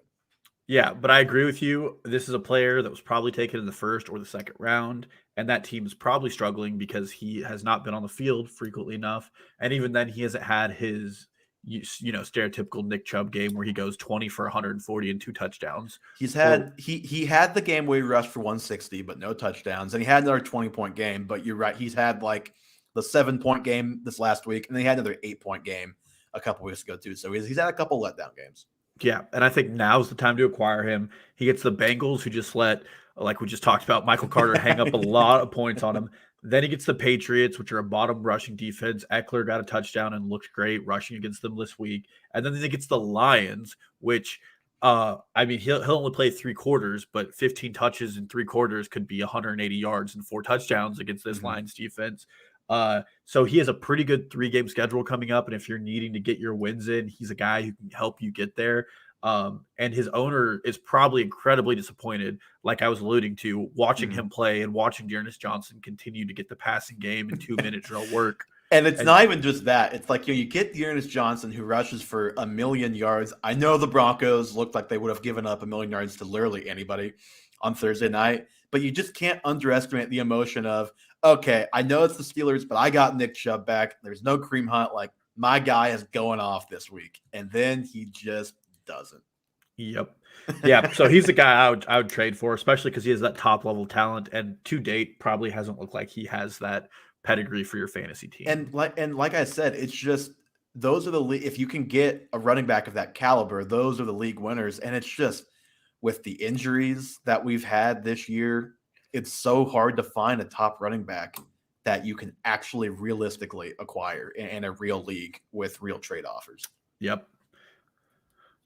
Speaker 2: Yeah, but I agree with you. This is a player that was probably taken in the first or the second round, and that team is probably struggling because he has not been on the field frequently enough. And even then, he hasn't had his, stereotypical Nick Chubb game where he goes 20 for 140 and 2 touchdowns.
Speaker 1: He's had he had the game where he rushed for 160, but no touchdowns, and he had another 20-point game. But you're right, he's had like the 7-point game this last week, and then he had another 8-point game a couple weeks ago too. So he's had a couple letdown games.
Speaker 2: Yeah, and I think now's the time to acquire him. He gets the Bengals, who just let, like we just talked about, Michael Carter hang up a lot of points on him. Then he gets the Patriots, which are a bottom rushing defense. Eckler got a touchdown and looked great rushing against them this week. And then he gets the Lions, which, he'll only play 3 quarters, but 15 touches in 3 quarters could be 180 yards and 4 touchdowns against this Lions defense. So he has a pretty good 3-game schedule coming up. And if you're needing to get your wins in, he's a guy who can help you get there. And his owner is probably incredibly disappointed, like I was alluding to, watching him play and watching Dearness Johnson continue to get the passing game and 2-minute drill work.
Speaker 1: And it's not even just that. It's like, you get Dearness Johnson, who rushes for 1,000,000 yards. I know the Broncos looked like they would have given up 1,000,000 yards to literally anybody on Thursday night, but you just can't underestimate the emotion of, okay, I know it's the Steelers, but I got Nick Chubb back. There's no Kareem Hunt. Like, my guy is going off this week. And then he just doesn't.
Speaker 2: Yep. Yeah. So he's the guy I would trade for, especially because he has that top level talent, and to date probably hasn't looked like he has that pedigree for your fantasy team.
Speaker 1: And like I said, it's just, those are if you can get a running back of that caliber, those are the league winners. And it's just, with the injuries that we've had this year, it's so hard to find a top running back that you can actually realistically acquire in a real league with real trade offers.
Speaker 2: Yep.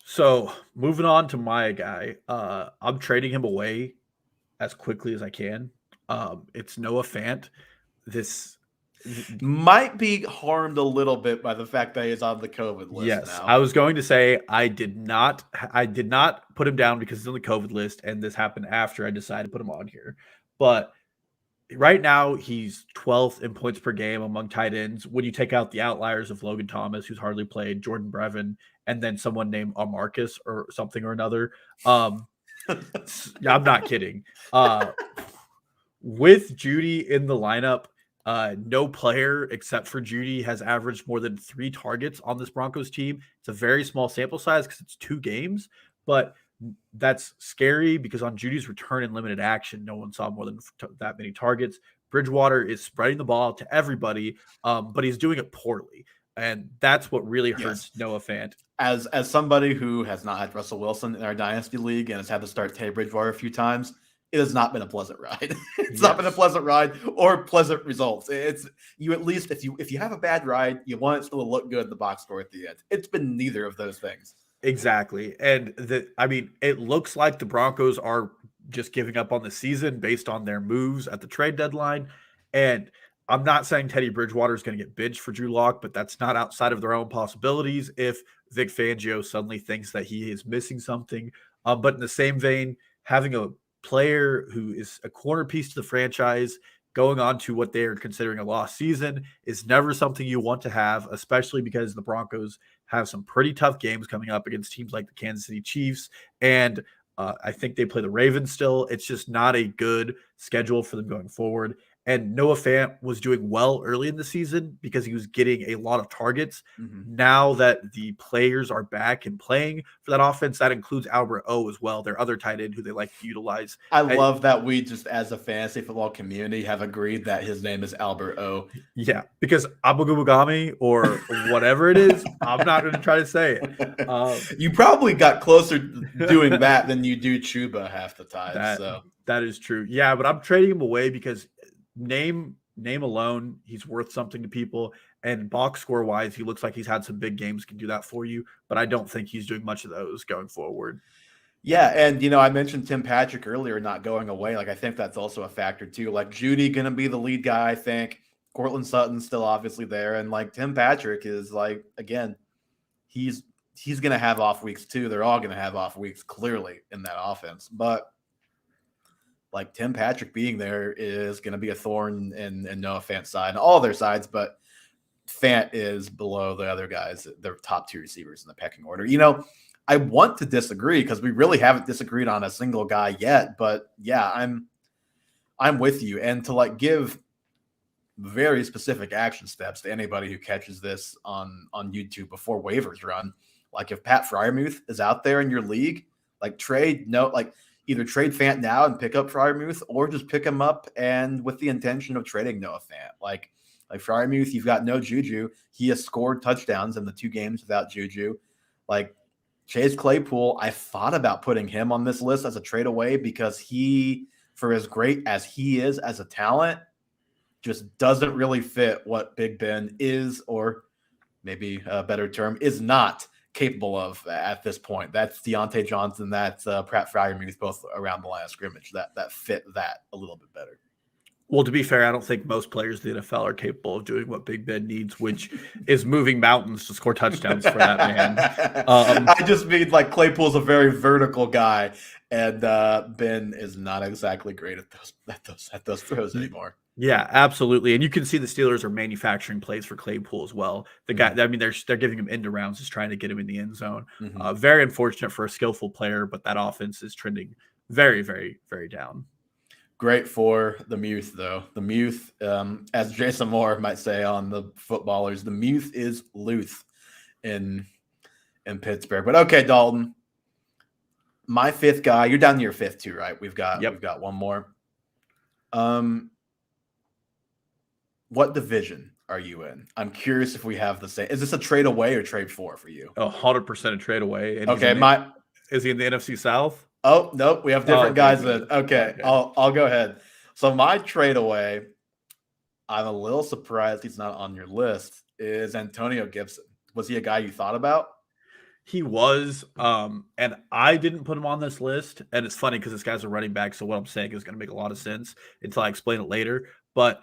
Speaker 2: So moving on to my guy, I'm trading him away as quickly as I can. It's Noah Fant. This,
Speaker 1: Might be harmed a little bit by the fact that he's on the COVID list
Speaker 2: yes, I
Speaker 1: now.
Speaker 2: was going to say I did not put him down because he's on the COVID list, and this happened after I decided to put him on here. But right now, he's 12th in points per game among tight ends. When you take out the outliers of Logan Thomas, who's hardly played, Jordan Brevin, and then someone named Marcus or something or another. I'm not kidding. With Judy in the lineup, no player except for Judy has averaged more than 3 targets on this Broncos team. It's a very small sample size because it's 2 games, but that's scary because on Judy's return in limited action, no one saw more than that many targets. Bridgewater is spreading the ball to everybody, but he's doing it poorly, and that's what really hurts Noah Fant.
Speaker 1: As somebody who has not had Russell Wilson in our dynasty league and has had to start Teddy Bridgewater a few times, it has not been a pleasant ride. It's not been a pleasant ride or pleasant results. It's you at least if you have a bad ride, you want it still to look good in the box score at the end. It's been neither of those things.
Speaker 2: Exactly. And it looks like the Broncos are just giving up on the season based on their moves at the trade deadline. And I'm not saying Teddy Bridgewater is going to get benched for Drew Lock, but that's not outside of their own possibilities if Vic Fangio suddenly thinks that he is missing something. But in the same vein, having a player who is a corner piece to the franchise going on to what they are considering a lost season is never something you want to have, especially because the Broncos have some pretty tough games coming up against teams like the Kansas City Chiefs. And I think they play the Ravens still. It's just not a good schedule for them going forward. And Noah Fant was doing well early in the season because he was getting a lot of targets.
Speaker 1: Mm-hmm.
Speaker 2: Now that the players are back and playing for that offense, that includes Albert O as well, their other tight end who they like to utilize.
Speaker 1: I love that we just, as a fantasy football community, have agreed that his name is Albert O.
Speaker 2: Yeah, because Abugubugami or whatever it is, I'm not going to try to say
Speaker 1: it. You probably got closer doing that than you do Chuba half the time.
Speaker 2: That is true. Yeah, but I'm trading him away because name alone, he's worth something to people. And box score wise, he looks like he's had some big games, can do that for you. But I don't think he's doing much of those going forward.
Speaker 1: Yeah, and I mentioned Tim Patrick earlier not going away. Like I think that's also a factor too. Like Judy gonna be the lead guy, I think. Cortland Sutton's still obviously there, and like Tim Patrick is like again, he's gonna have off weeks too. They're all gonna have off weeks clearly in that offense, but like Tim Patrick being there is going to be a thorn in Noah Fant's side, all their sides, but Fant is below the other guys, their top 2 receivers in the pecking order. I want to disagree because we really haven't disagreed on a single guy yet, but yeah, I'm with you. And to like give very specific action steps to anybody who catches this on YouTube before waivers run, like if Pat Freiermuth is out there in your league, like either trade Fant now and pick up Freiermuth, or just pick him up and with the intention of trading Noah Fant. Like Freiermuth, you've got no Juju. He has scored touchdowns in the 2 games without Juju. Like Chase Claypool, I thought about putting him on this list as a trade away because he, for as great as he is as a talent, just doesn't really fit what Big Ben is, or maybe a better term, is not capable of at this point. That's Deontay Johnson, that's Pat Freiermuth, both around the line of scrimmage that fit that a little bit better.
Speaker 2: Well, to be fair, I don't think most players in the NFL are capable of doing what Big Ben needs, which is moving mountains to score touchdowns for that man.
Speaker 1: I just mean like Claypool's a very vertical guy, and Ben is not exactly great at those throws anymore.
Speaker 2: Yeah, absolutely. And you can see the Steelers are manufacturing plays for Claypool as well. The guy, I mean, they're giving him end rounds, just trying to get him in the end zone.
Speaker 1: Mm-hmm.
Speaker 2: Very unfortunate for a skillful player, but that offense is trending very, very, very down.
Speaker 1: Great for the Muth, though. The Muth, as Jason Moore might say on the Footballers, the Muth is Luth in Pittsburgh. But okay, Dalton, my 5th guy. You're down to your 5th too, right? We've got one more. What division are you in? I'm curious if we have the same. Is this a trade away or trade for you?
Speaker 2: 100% a trade away. And
Speaker 1: okay,
Speaker 2: is he in the NFC South?
Speaker 1: Oh, nope. We have different guys then. Okay. I'll go ahead. So my trade away, I'm a little surprised he's not on your list, is Antonio Gibson. Was he a guy you thought about?
Speaker 2: He was, and I didn't put him on this list. And it's funny because this guy's a running back, so what I'm saying is going to make a lot of sense until I explain it later. But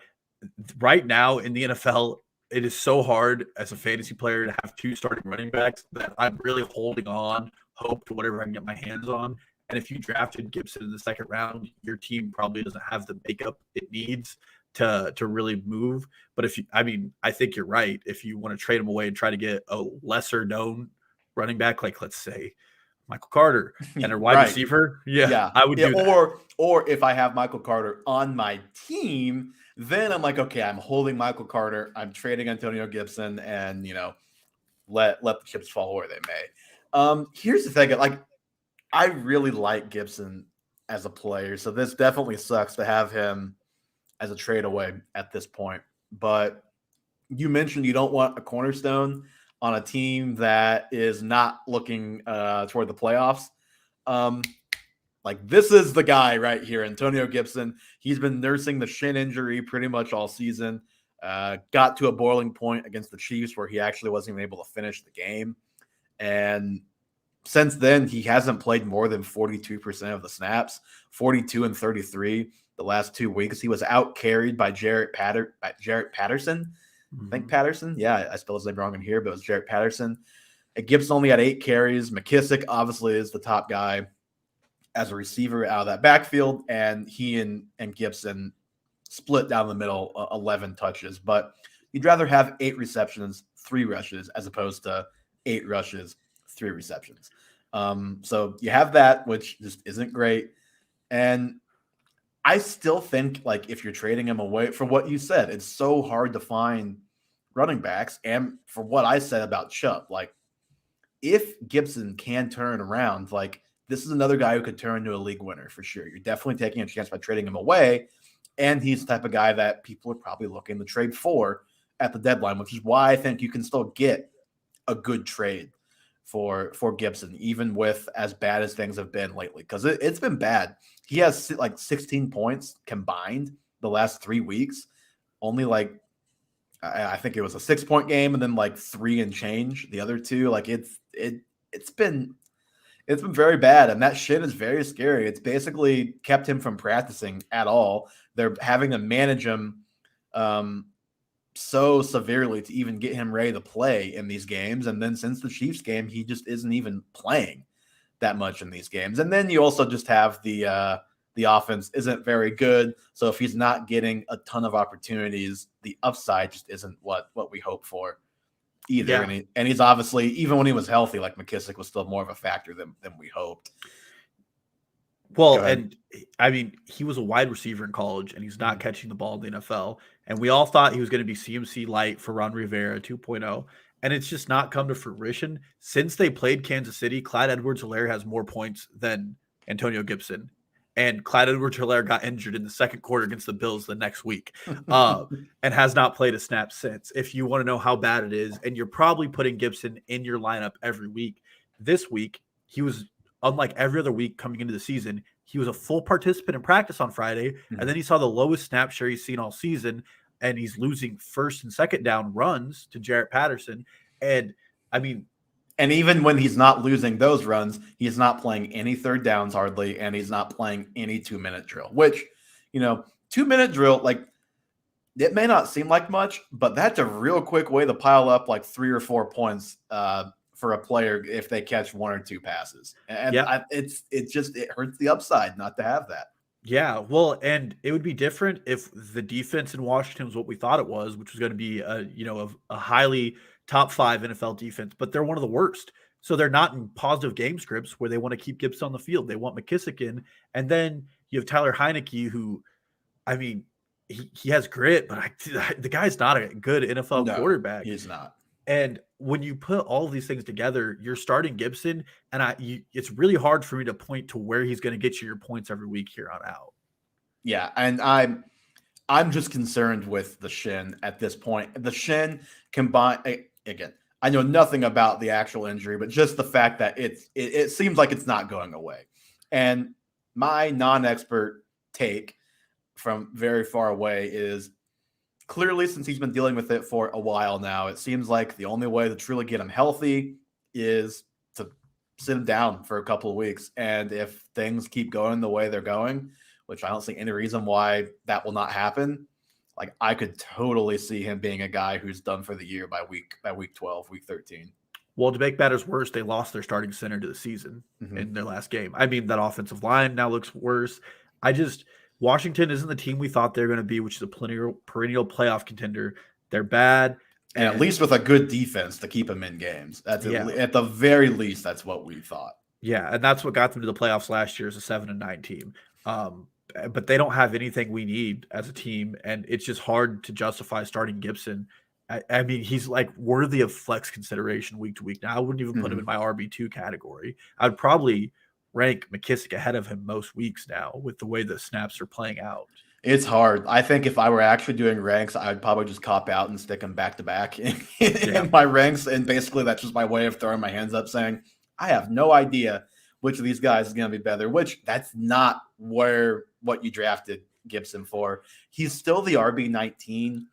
Speaker 2: right now in the NFL, it is so hard as a fantasy player to have two starting running backs that I'm really holding on hope to whatever I can get my hands on. And if you drafted Gibson in the second round, your team probably doesn't have the makeup it needs to really move. But if you, I mean, I think you're right. If you want to trade him away and try to get a lesser known running back, like let's say Michael Carter and a wide
Speaker 1: Right.
Speaker 2: receiver,
Speaker 1: Yeah.
Speaker 2: I would do that.
Speaker 1: Or if I have Michael Carter on my team, then I'm like, okay, I'm holding Michael Carter. I'm trading Antonio Gibson, and let the chips fall where they may. Here's the thing, like I really like Gibson as a player, so this definitely sucks to have him as a trade away at this point. But you mentioned you don't want a cornerstone on a team that is not looking toward the playoffs. Like this is the guy right here, Antonio Gibson. He's been nursing the shin injury pretty much all season. Got to a boiling point against the Chiefs where he actually wasn't even able to finish the game. And since then, he hasn't played more than 42% of the snaps, 42 and 33 the last 2 weeks. He was out carried by Jarrett Patterson. I think Patterson. Yeah, I spelled his name wrong in here, but it was Jarrett Patterson. And Gibson only had 8 carries. McKissick obviously is the top guy as a receiver out of that backfield, and he and Gibson split down the middle 11 touches. But you'd rather have 8 receptions, 3 rushes, as opposed to 8 rushes, 3 receptions. So you have that, which just isn't great. And I still think, like, if you're trading him away, for what you said, it's so hard to find running backs. And for what I said about Chubb, like, if Gibson can turn around, like, this is another guy who could turn into a league winner for sure. You're definitely taking a chance by trading him away. And he's the type of guy that people are probably looking to trade for at the deadline, which is why I think you can still get a good trade for Gibson, even with as bad as things have been lately, because it's been bad. He has like 16 points combined the last 3 weeks. Only like I think it was a 6-point game, and then like 3 and change the other 2. Like it's been very bad, and that shit is very scary. It's basically kept him from practicing at all. They're having to manage him so severely to even get him ready to play in these games. And then since the Chiefs game, he just isn't even playing that much in these games. And then you also just have the offense isn't very good. So if he's not getting a ton of opportunities, the upside just isn't what we hope for either.
Speaker 2: Yeah.
Speaker 1: And he's obviously, even when he was healthy, like McKissick was still more of a factor than we hoped.
Speaker 2: Well, and I mean, he was a wide receiver in college, and he's not catching the ball in the NFL. And we all thought he was going to be CMC light for Ron Rivera 2.0. And it's just not come to fruition. Since they played Kansas City, Clyde Edwards-Helaire has more points than Antonio Gibson. And Clyde Edwards-Helaire got injured in the second quarter against the Bills the next week and has not played a snap since. If you want to know how bad it is, and you're probably putting Gibson in your lineup every week, this week he was, unlike every other week coming into the season, he was a full participant in practice on Friday, and then he saw the lowest snap share he's seen all season, and he's losing first and second down runs to Jarrett Patterson. And I mean,
Speaker 1: and even when he's not losing those runs, he's not playing any third downs hardly, and he's not playing any 2-minute drill, which, 2-minute drill, like, it may not seem like much, but that's a real quick way to pile up like 3 or 4 points for a player if they catch 1 or 2 passes. And it hurts the upside not to have that.
Speaker 2: Yeah, well, and it would be different if the defense in Washington was what we thought it was, which was going to be a highly top 5 NFL defense, but they're one of the worst. So they're not in positive game scripts where they want to keep Gibson on the field. They want McKissick in, and then you have Tyler Heineke, who, I mean, he has grit, but the guy's not a good NFL quarterback.
Speaker 1: He's not.
Speaker 2: And when you put all of these things together, you're starting Gibson, and it's really hard for me to point to where he's going to get you your points every week here on out.
Speaker 1: Yeah, and I'm just concerned with the shin at this point. The shin combined, again, I know nothing about the actual injury, but just the fact that it seems like it's not going away. And my non-expert take from very far away is, clearly, since he's been dealing with it for a while now, it seems like the only way to truly get him healthy is sit him down for a couple of weeks. And if things keep going the way they're going, which I don't see any reason why that will not happen, like I could totally see him being a guy who's done for the year by week 12, week 13.
Speaker 2: Well, to make matters worse, they lost their starting center to the season in their last game. I mean, that offensive line now looks worse. Washington isn't the team we thought they were going to be, which is a perennial playoff contender. They're bad.
Speaker 1: And at least with a good defense to keep them in games. That's at the very least, that's what we thought.
Speaker 2: Yeah, and that's what got them to the playoffs last year as a 7-9 team. But they don't have anything we need as a team, and it's just hard to justify starting Gibson. I mean, he's like worthy of flex consideration week to week. Now, I wouldn't even put him in my RB2 category. I'd probably rank McKissick ahead of him most weeks now with the way the snaps are playing out.
Speaker 1: It's hard. I think if I were actually doing ranks, I'd probably just cop out and stick them back to back in my ranks. And basically, that's just my way of throwing my hands up saying, I have no idea which of these guys is going to be better, which that's not what you drafted Gibson for. He's still the RB19.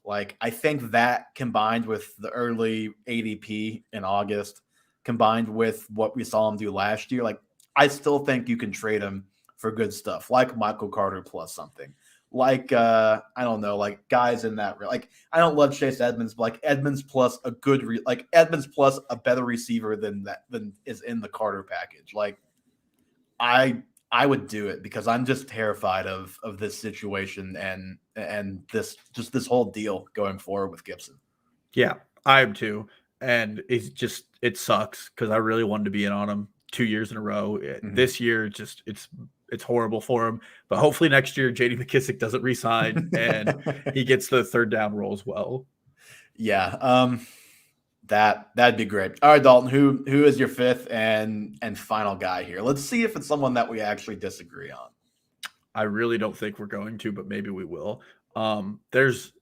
Speaker 1: Like, I think that combined with the early ADP in August, combined with what we saw him do last year, like, I still think you can trade him for good stuff, like Michael Carter plus something. Like, I don't know, like guys in that, like, I don't love Chase Edmonds, but like Edmonds plus a good, Edmonds plus a better receiver than is in the Carter package. Like, I would do it because I'm just terrified of this situation and this whole deal going forward with Gibson.
Speaker 2: Yeah, I am too. And it sucks because I really wanted to be in on him 2 years in a row. This year, it's horrible for him. But hopefully next year, J.D. McKissick doesn't re-sign and he gets the third down role as well.
Speaker 1: Yeah, that'd be great. All right, Dalton, who is your fifth and final guy here? Let's see if it's someone that we actually disagree on.
Speaker 2: I really don't think we're going to, but maybe we will. There's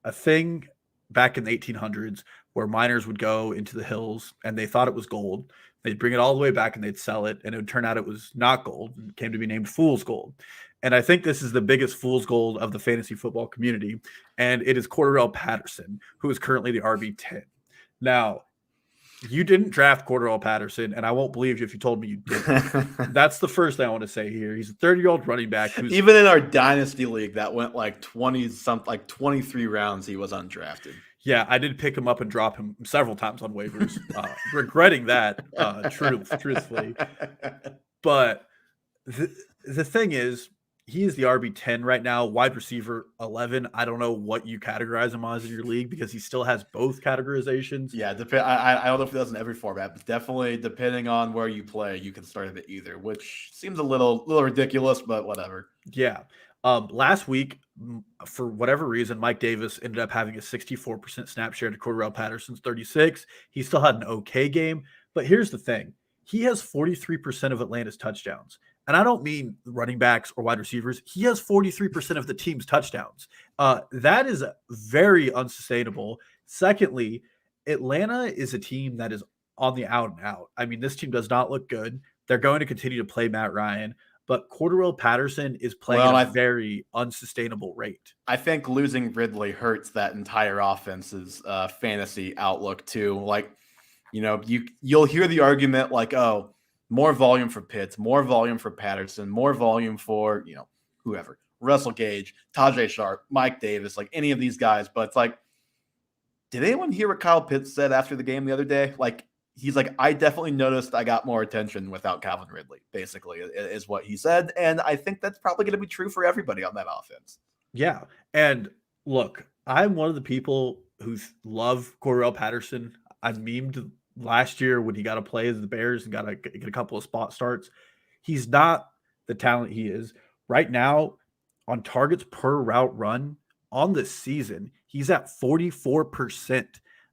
Speaker 2: a thing back in the 1800s where miners would go into the hills and they thought it was gold. They'd bring it all the way back and they'd sell it, and it would turn out it was not gold and came to be named fool's gold. And I think this is the biggest fool's gold of the fantasy football community, and it is Cordarrelle Patterson, who is currently the RB10. Now, you didn't draft Cordarrelle Patterson, and I won't believe you if you told me you didn't. That's the first thing I want to say here. He's a 30-year-old running back.
Speaker 1: Even in our dynasty league that went like 23 rounds, he was undrafted.
Speaker 2: Yeah, I did pick him up and drop him several times on waivers, regretting that, truthfully. But the thing is, he is the RB10 right now, wide receiver 11. I don't know what you categorize him as in your league because he still has both categorizations.
Speaker 1: Yeah, I don't know if he does in every format, but definitely depending on where you play, you can start him at either, which seems a little ridiculous, but whatever.
Speaker 2: Yeah. Last week, for whatever reason, Mike Davis ended up having a 64% snap share to Cordarrelle Patterson's 36. He still had an okay game, but here's the thing. He has 43% of Atlanta's touchdowns. And I don't mean running backs or wide receivers. He has 43% of the team's touchdowns. That is very unsustainable. Secondly, Atlanta is a team that is on the out and out. I mean, this team does not look good. They're going to continue to play Matt Ryan. But Cordarrelle Patterson is playing at a very unsustainable rate.
Speaker 1: I think losing Ridley hurts that entire offense's fantasy outlook too. Like, you know, you'll hear the argument like, oh, more volume for Pitts, more volume for Patterson, more volume for, you know, whoever, Russell Gage, Tajay Sharp, Mike Davis, like any of these guys. But it's like, did anyone hear what Kyle Pitts said after the game the other day? Like, he's like, I definitely noticed I got more attention without Calvin Ridley, basically, is what he said. And I think that's probably going to be true for everybody on that offense.
Speaker 2: Yeah. And look, I'm one of the people who love Cordarrelle Patterson. I memed last year when he got to play as the Bears and got to get a couple of spot starts. He's not the talent he is. Right now, on targets per route run on the season, he's at 44%.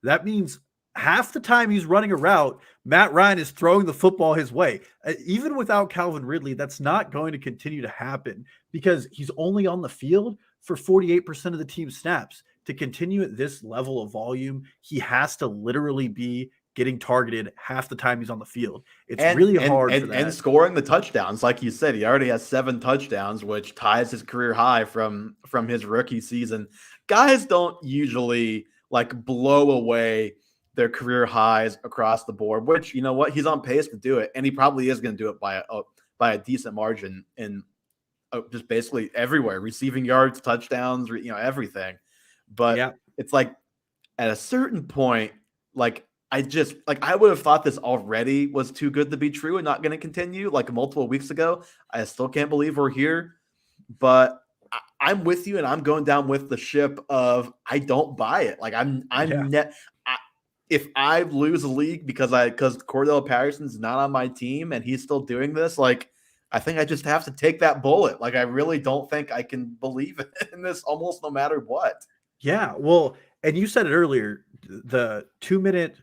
Speaker 2: That means half the time he's running a route, Matt Ryan is throwing the football his way. Even without Calvin Ridley, that's not going to continue to happen because he's only on the field for 48% of the team's snaps. To continue at this level of volume, he has to literally be getting targeted half the time he's on the field. It's really hard for that.
Speaker 1: And scoring the touchdowns. Like you said, he already has 7 touchdowns, which ties his career high from his rookie season. Guys don't usually like blow away their career highs across the board, which, you know what, he's on pace to do it, and he probably is going to do it by a decent margin in just basically everywhere, receiving yards, touchdowns, everything. But
Speaker 2: Yeah.
Speaker 1: it's like at a certain point, like I would have thought this already was too good to be true and not going to continue like multiple weeks ago. I still can't believe we're here, but I'm with you, and I'm going down with the ship of I don't buy it. Like if I lose a league because Cordell Patterson's not on my team and he's still doing this, like I think I just have to take that bullet. Like I really don't think I can believe in this almost no matter what.
Speaker 2: Yeah, well, and you said it earlier, the 2-minute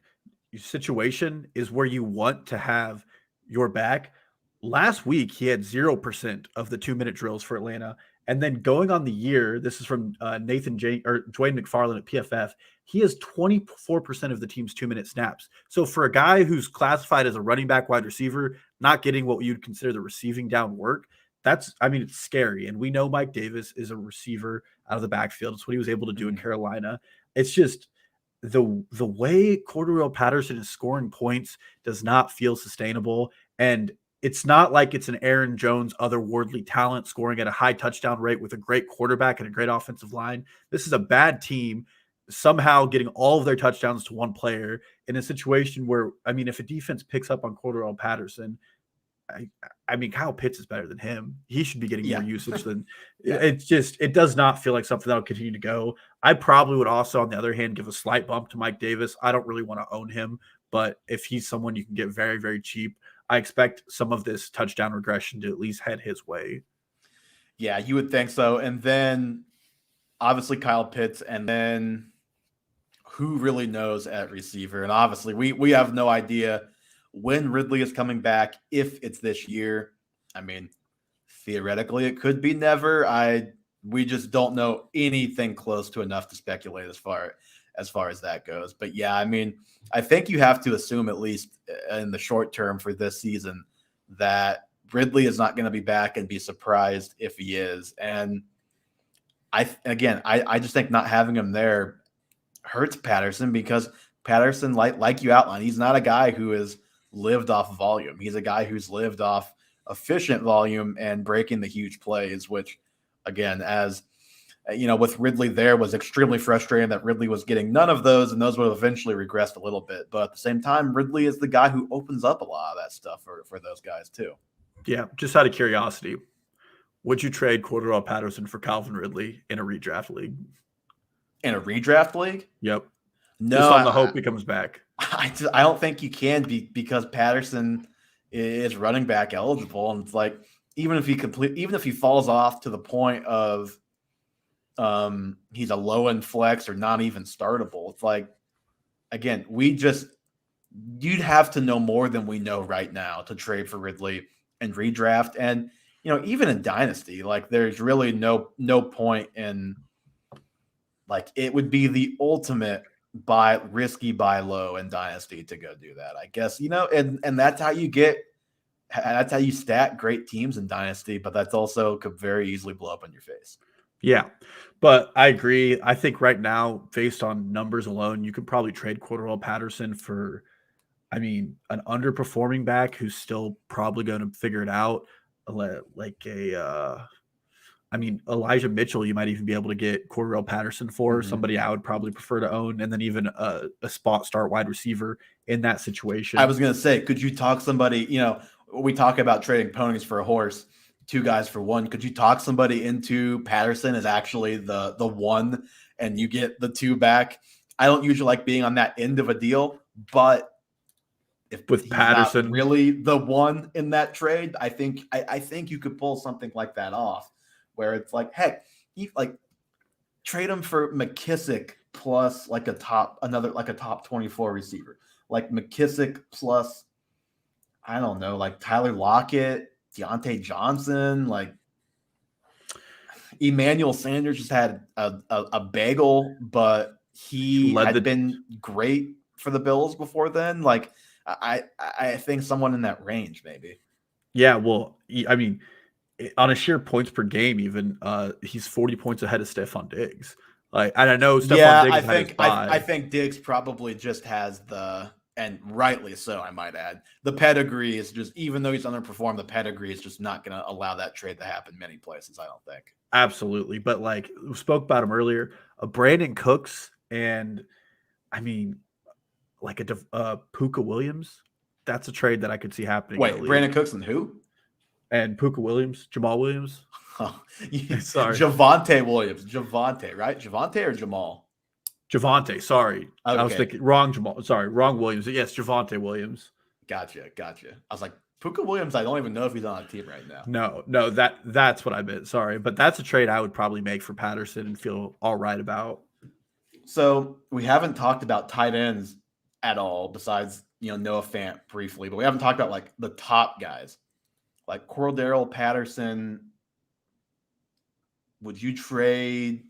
Speaker 2: situation is where you want to have your back. Last week, he had 0% of the 2-minute drills for Atlanta. And then going on the year, this is from Dwayne McFarland at PFF. He has 24% of the team's 2-minute snaps. So for a guy who's classified as a running back wide receiver, not getting what you'd consider the receiving down work, it's scary. And we know Mike Davis is a receiver out of the backfield. It's what he was able to do in Carolina. It's just the way Cordarrelle Patterson is scoring points does not feel sustainable. And it's not like it's an Aaron Jones otherworldly talent scoring at a high touchdown rate with a great quarterback and a great offensive line. This is a bad team somehow getting all of their touchdowns to one player in a situation where, if a defense picks up on Cordarrelle Patterson, Kyle Pitts is better than him. He should be getting more usage than it does not feel like something that'll continue to go. I probably would also, on the other hand, give a slight bump to Mike Davis. I don't really want to own him, but if he's someone you can get very, very cheap, I expect some of this touchdown regression to at least head his way.
Speaker 1: Yeah, you would think so. And then obviously Kyle Pitts, and then who really knows at receiver? And obviously we have no idea when Ridley is coming back, if it's this year. Theoretically, it could be never. We just don't know anything close to enough to speculate as far as that goes. But yeah, I think you have to assume, at least in the short term for this season, that Ridley is not going to be back, and be surprised if he is. And I just think not having him there hurts Patterson, because Patterson, like you outlined, he's not a guy who has lived off volume. He's a guy who's lived off efficient volume and breaking the huge plays, which, again, as with Ridley there, was extremely frustrating that Ridley was getting none of those, and those would have eventually regressed a little bit. But at the same time, Ridley is the guy who opens up a lot of that stuff for those guys too.
Speaker 2: Yeah, just out of curiosity, would you trade Cordarrelle Patterson for Calvin Ridley in a redraft league?
Speaker 1: In a redraft league?
Speaker 2: Yep.
Speaker 1: No,
Speaker 2: just on the hope he comes back.
Speaker 1: I don't think you can because Patterson is running back eligible, and it's like even if he falls off to the point of he's a low end flex or not even startable, it's like, again, you'd have to know more than we know right now to trade for Ridley and redraft. And even in Dynasty, like there's really no point in, like, it would be the ultimate risky buy low in Dynasty to go do that, I guess. And that's how you stack great teams in Dynasty, but that's also could very easily blow up in your face.
Speaker 2: Yeah, but I agree. I think right now, based on numbers alone, you could probably trade Cordarrelle Patterson for, an underperforming back who's still probably going to figure it out, like Elijah Mitchell. You might even be able to get Cordarrelle Patterson for somebody I would probably prefer to own, and then even a spot start wide receiver in that situation.
Speaker 1: I was going to say, could you talk somebody? We talk about trading ponies for a horse, 2 guys for 1. Could you talk somebody into Patterson as actually the 1, and you get the 2 back? I don't usually like being on that end of a deal, but if
Speaker 2: with Patterson
Speaker 1: not really the 1 in that trade, I think you could pull something like that off, where it's like, heck, trade him for McKissick plus a top 24 receiver, like McKissick plus, I don't know, like Tyler Lockett, Deontay Johnson, like Emmanuel Sanders just had a bagel, but he had been great for the Bills before then. Like I think someone in that range, maybe.
Speaker 2: Yeah, well, on a sheer points per game, even he's 40 points ahead of Stephon Diggs. Like, and I know Stephon
Speaker 1: Yeah,
Speaker 2: Diggs
Speaker 1: I
Speaker 2: had his
Speaker 1: think I
Speaker 2: bye.
Speaker 1: think Diggs probably just has and rightly so, I might add. The pedigree is just, even though he's underperformed, the pedigree is just not going to allow that trade to happen many places, I don't think.
Speaker 2: Absolutely. But like we spoke about him earlier, a Brandon Cooks and I mean, like a Puka Williams. That's a trade that I could see happening in the
Speaker 1: Wait,
Speaker 2: league.
Speaker 1: Brandon Cooks and who?
Speaker 2: And Puka Williams, Jamal Williams.
Speaker 1: Oh,
Speaker 2: Sorry.
Speaker 1: Javonte Williams. Javonte, right? Javonte or Jamal?
Speaker 2: Javonte, sorry.
Speaker 1: Okay.
Speaker 2: I was thinking wrong Jamal. Sorry, wrong Williams. Yes, Javonte Williams.
Speaker 1: Gotcha. I was like, Puka Williams, I don't even know if he's on a team right now.
Speaker 2: No, that's what I meant. Sorry. But that's a trade I would probably make for Patterson and feel all right about.
Speaker 1: So we haven't talked about tight ends at all, besides Noah Fant briefly, but we haven't talked about like the top guys. Like Cordero Patterson. Would you trade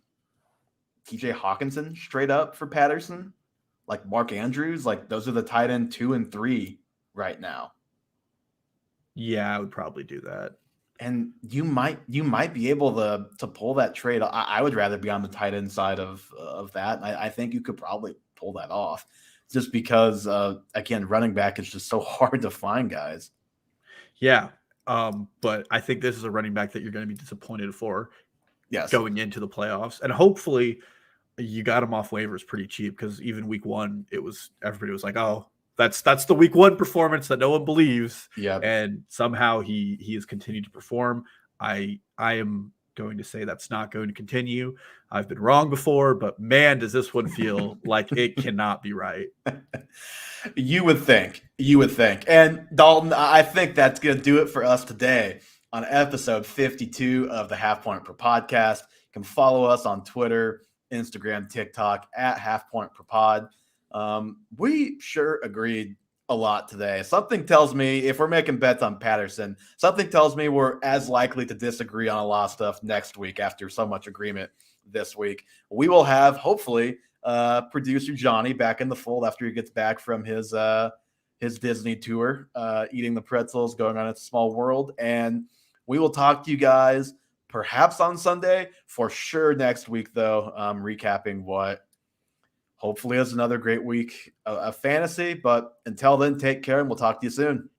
Speaker 1: TJ Hawkinson straight up for Patterson? Like Mark Andrews? Like those are the tight end 2 and 3 right now.
Speaker 2: Yeah, I would probably do that.
Speaker 1: And you might be able to pull that trade. I would rather be on the tight end side of that. I think you could probably pull that off, just because again, running back is just so hard to find guys.
Speaker 2: Yeah, but I think this is a running back that you're going to be disappointed for.
Speaker 1: Yes,
Speaker 2: going into the playoffs, and hopefully you got him off waivers pretty cheap, because even week 1, everybody was like, oh, that's the week 1 performance that no one believes.
Speaker 1: Yeah,
Speaker 2: and somehow he has continued to perform. I am going to say that's not going to continue. I've been wrong before, but man, does this one feel like it cannot be right.
Speaker 1: You would think. And Dalton, I think that's going to do it for us today on episode 52 of the Half Point Per Podcast. You can follow us on Twitter, Instagram, TikTok at Half Point Per Pod. We sure agreed a lot today. Something tells me, if we're making bets on Patterson, something tells me we're as likely to disagree on a lot of stuff next week after so much agreement this week. We will have, hopefully, producer Johnny back in the fold after he gets back from his Disney tour, eating the pretzels, going on It's a Small World. And we will talk to you guys perhaps on Sunday, for sure next week, though, recapping what hopefully is another great week of fantasy. But until then, take care, and we'll talk to you soon.